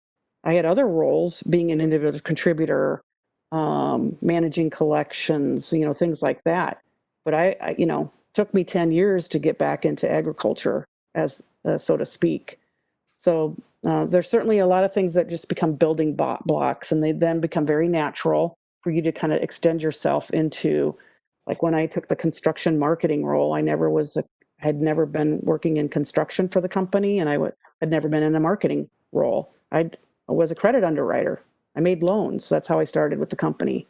[SPEAKER 3] I had other roles, being an individual contributor, managing collections, things like that. But I took me 10 years to get back into agriculture, as so to speak. So there's certainly a lot of things that just become building blocks, and they then become very natural for you to kind of extend yourself into, like when I took the construction marketing role, had never been working in construction for the company, and had never been in a marketing role. I was a credit underwriter. I made loans. That's how I started with the company.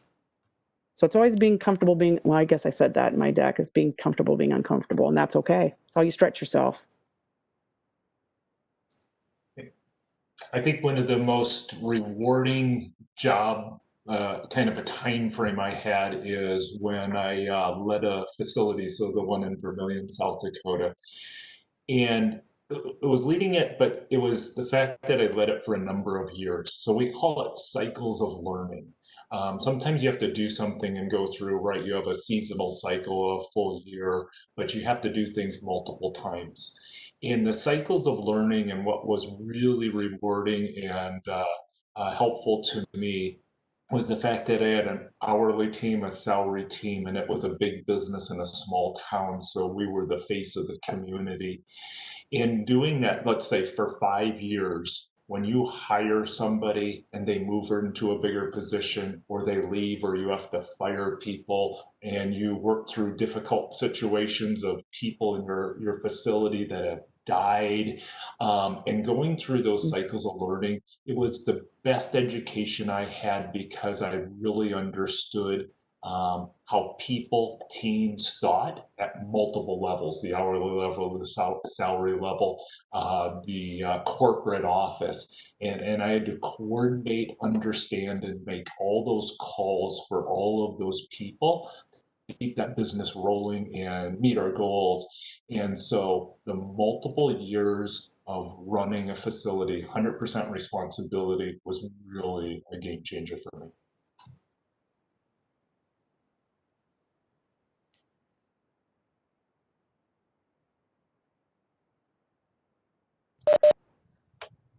[SPEAKER 3] So it's always being comfortable well, I guess I said that in my deck, is being comfortable being uncomfortable, and that's okay. It's how you stretch yourself.
[SPEAKER 4] I think one of the most rewarding job kind of a time frame I had is when I led a facility, so the one in Vermilion, South Dakota. And it was leading it, but it was the fact that I led it for a number of years. So we call it cycles of learning. Sometimes you have to do something and go through, right? You have a seasonal cycle, a full year, but you have to do things multiple times. In the cycles of learning, and what was really rewarding and helpful to me, was the fact that I had an hourly team, a salary team, and it was a big business in a small town. So we were the face of the community. In doing that, let's say for 5 years, when you hire somebody and they move into a bigger position or they leave or you have to fire people and you work through difficult situations of people in your facility that have died, and going through those cycles of learning, it was the best education I had because I really understood how people, teams thought at multiple levels, the hourly level, the salary level, the corporate office. And I had to coordinate, understand, and make all those calls for all of those people to keep that business rolling and meet our goals. And so the multiple years of running a facility, 100% responsibility, was really a game changer for me.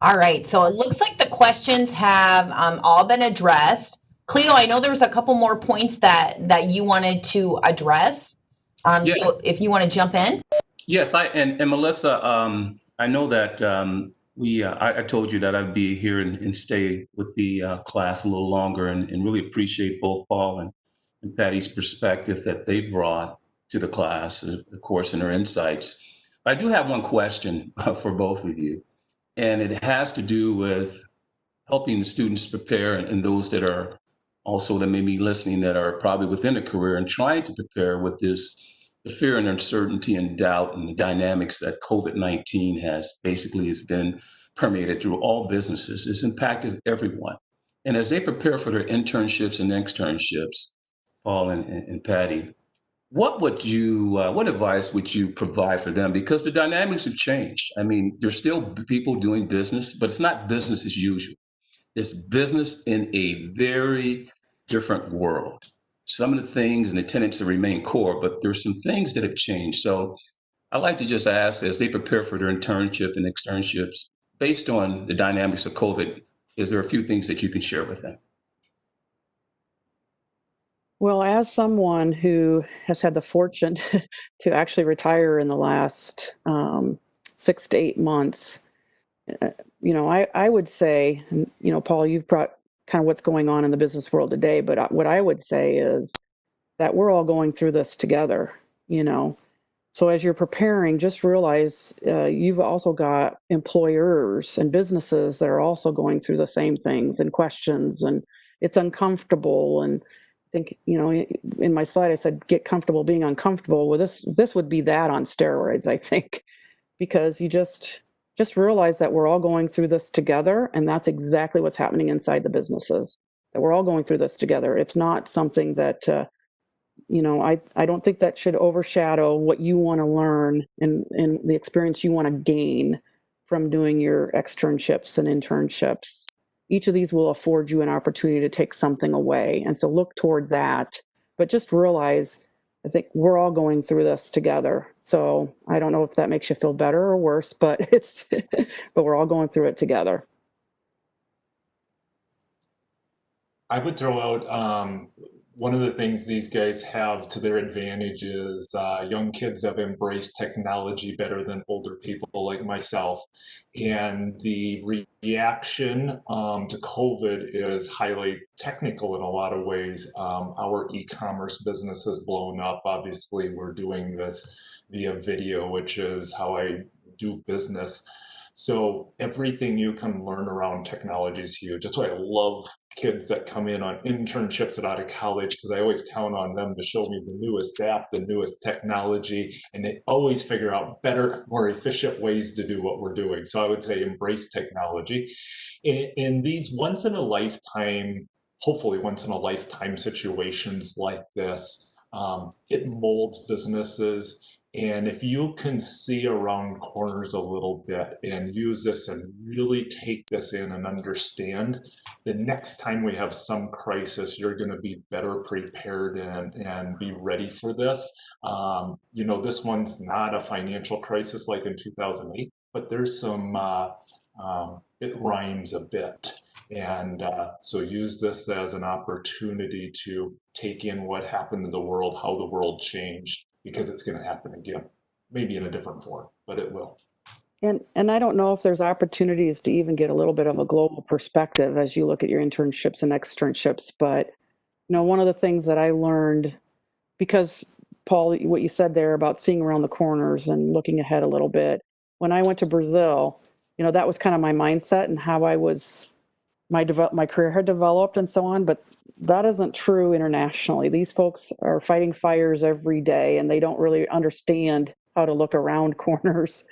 [SPEAKER 5] All right, so it looks like the questions have all been addressed. Cleo, I know there was a couple more points that you wanted to address.
[SPEAKER 2] Yeah.
[SPEAKER 5] So if you want to jump in.
[SPEAKER 2] Yes, and Melissa, I know that I told you that I'd be here and stay with the class a little longer, and really appreciate both Paul and Patty's perspective that they brought to the class, of course, and their insights. I do have one question for both of you, and it has to do with helping the students prepare, and those that are also that may be listening that are probably within a career and trying to prepare with this the fear and uncertainty and doubt and the dynamics that COVID-19 has been permeated through all businesses. It's impacted everyone. And as they prepare for their internships and externships, Paul and Patty, what advice would you provide for them? Because the dynamics have changed. I mean, there's still people doing business, but it's not business as usual. It's business in a very different world. Some of the things and the tenets that remain core, but there's some things that have changed. So I'd like to just ask, as they prepare for their internship and externships, based on the dynamics of COVID, is there a few things that you can share with them?
[SPEAKER 3] Well, as someone who has had the fortune to actually retire in the last 6 to 8 months, I would say, Paul, you've brought kind of what's going on in the business world today, but what I would say is that we're all going through this together, So as you're preparing, just realize you've also got employers and businesses that are also going through the same things and questions, and it's uncomfortable. And I think, in my slide, I said, get comfortable being uncomfortable. Well, this would be that on steroids, I think, because you just realize that we're all going through this together. And that's exactly what's happening inside the businesses, that we're all going through this together. It's not something that, I don't think that should overshadow what you want to learn and the experience you want to gain from doing your externships and internships. Each of these will afford you an opportunity to take something away. And so look toward that, but just realize, I think we're all going through this together. So I don't know if that makes you feel better or worse, but but we're all going through it together.
[SPEAKER 4] I would throw out one of the things these guys have to their advantage is young kids have embraced technology better than older people like myself. And the reaction to COVID is highly technical in a lot of ways. Our e-commerce business has blown up. Obviously, we're doing this via video, which is how I do business. So everything you can learn around technology is huge. That's why I love kids that come in on internships out of college, because I always count on them to show me the newest app, the newest technology, and they always figure out better, more efficient ways to do what we're doing. So I would say embrace technology. In these once in a lifetime, hopefully once in a lifetime situations like this, it molds businesses. And if you can see around corners a little bit and use this and really take this in and understand, the next time we have some crisis, you're going to be better prepared and be ready for this. This one's not a financial crisis like in 2008, but there's some it rhymes a bit. And so use this as an opportunity to take in what happened in the world, how the world changed, because it's going to happen again, maybe in a different form, but it will.
[SPEAKER 3] And I don't know if there's opportunities to even get a little bit of a global perspective as you look at your internships and externships. But, one of the things that I learned, because Paul, what you said there about seeing around the corners and looking ahead a little bit, when I went to Brazil, that was kind of my mindset and how I was, my career had developed and so on. But that isn't true internationally. These folks are fighting fires every day and they don't really understand how to look around corners.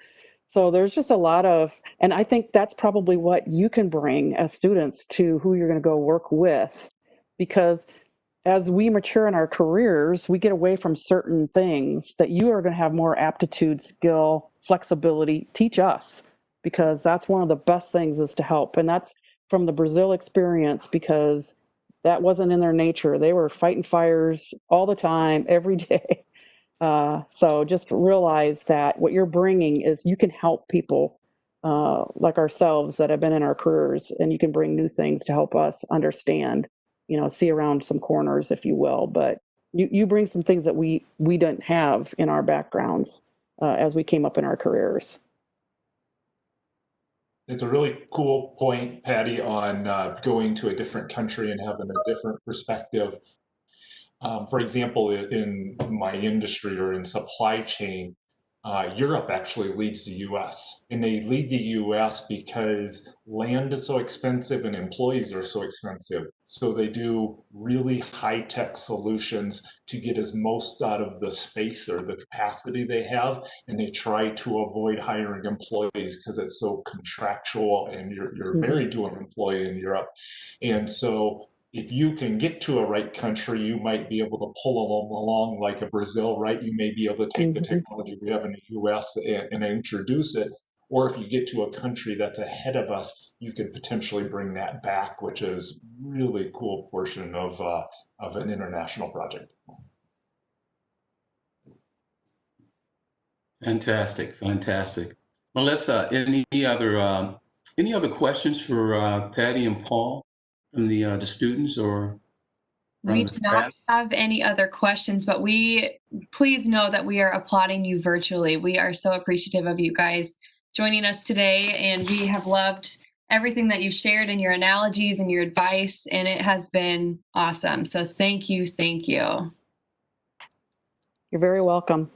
[SPEAKER 3] So there's just a lot of, and I think that's probably what you can bring as students to who you're going to go work with, because as we mature in our careers, we get away from certain things that you are going to have more aptitude, skill, flexibility. Teach us, because that's one of the best things is to help. And that's from the Brazil experience, because that wasn't in their nature. They were fighting fires all the time, every day. So just realize that what you're bringing is you can help people like ourselves that have been in our careers, and you can bring new things to help us understand, see around some corners, if you will. But you bring some things that we didn't have in our backgrounds as we came up in our careers.
[SPEAKER 4] It's a really cool point, Patty, on going to a different country and having a different perspective. For example, in my industry or in supply chain, Europe actually leads the US. And they lead the US because land is so expensive and employees are so expensive. So they do really high-tech solutions to get as most out of the space or the capacity they have. And they try to avoid hiring employees because it's so contractual and you're married to an employee in Europe. And so if you can get to a right country, you might be able to pull them along like a Brazil, right? You may be able to take the technology we have in the US and introduce it. Or if you get to a country that's ahead of us, you could potentially bring that back, which is really cool portion of an international project.
[SPEAKER 2] Fantastic, fantastic. Well, let's any other questions for Patty and Paul from the students or?
[SPEAKER 1] We do not have any other questions, but please know that we are applauding you virtually. We are so appreciative of you guys joining us today, and we have loved everything that you've shared and your analogies and your advice, and it has been awesome. So thank you, thank you.
[SPEAKER 3] You're very welcome.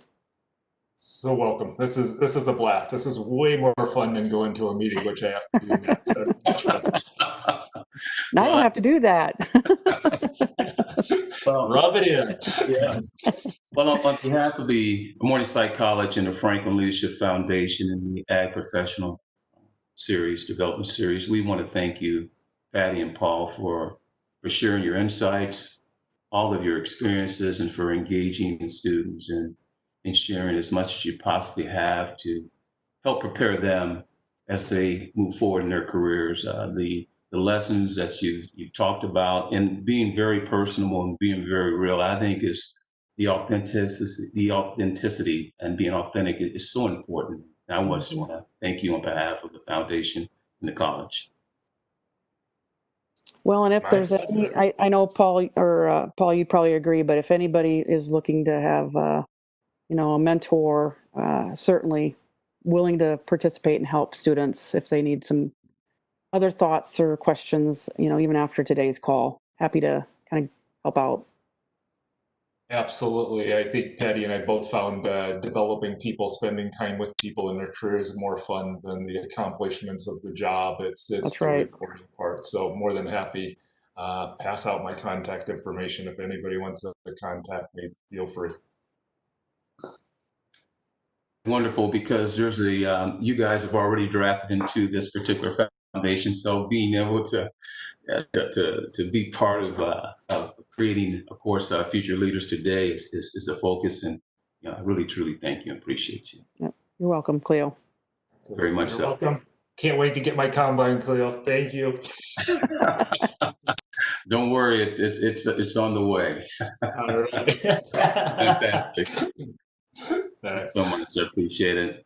[SPEAKER 4] So welcome. This is a blast. This is way more fun than going to a meeting, which I have to do next. Much fun.
[SPEAKER 3] Now I don't have to do that.
[SPEAKER 4] Well, rub it in.
[SPEAKER 2] Yeah. Well, on behalf of the Morningside College and the Franklin Leadership Foundation and the Ag Professional Development Series, we want to thank you, Patty and Paul, for sharing your insights, all of your experiences, and for engaging the students and sharing as much as you possibly have to help prepare them as they move forward in their careers. The lessons that you've talked about, and being very personable and being very real, I think is the authenticity and being authentic is so important. And I just want to thank you on behalf of the foundation and the college.
[SPEAKER 3] Well, and if there's any, I know Paul, or Paul, you probably agree, but if anybody is looking to have, a mentor, certainly willing to participate and help students if they need some other thoughts or questions, even after today's call. Happy to kind of help out.
[SPEAKER 4] Absolutely. I think Patty and I both found developing people, spending time with people in their careers is more fun than the accomplishments of the job. It's
[SPEAKER 3] That's
[SPEAKER 4] the
[SPEAKER 3] right.
[SPEAKER 4] rewarding part. So more than happy, pass out my contact information. If anybody wants to contact me, feel free.
[SPEAKER 2] Wonderful, because there's you guys have already drafted into this particular foundation, so being able to be part of creating, of course, future leaders today is the focus, and I really truly thank you and appreciate you.
[SPEAKER 3] Yep. You're welcome, Cleo.
[SPEAKER 2] Very much
[SPEAKER 4] You're
[SPEAKER 2] so.
[SPEAKER 4] welcome. Can't wait to get my combine, Cleo. Thank you.
[SPEAKER 2] Don't worry, it's on the way.
[SPEAKER 4] All right.
[SPEAKER 2] Fantastic.
[SPEAKER 4] All right.
[SPEAKER 2] So much, I appreciate it.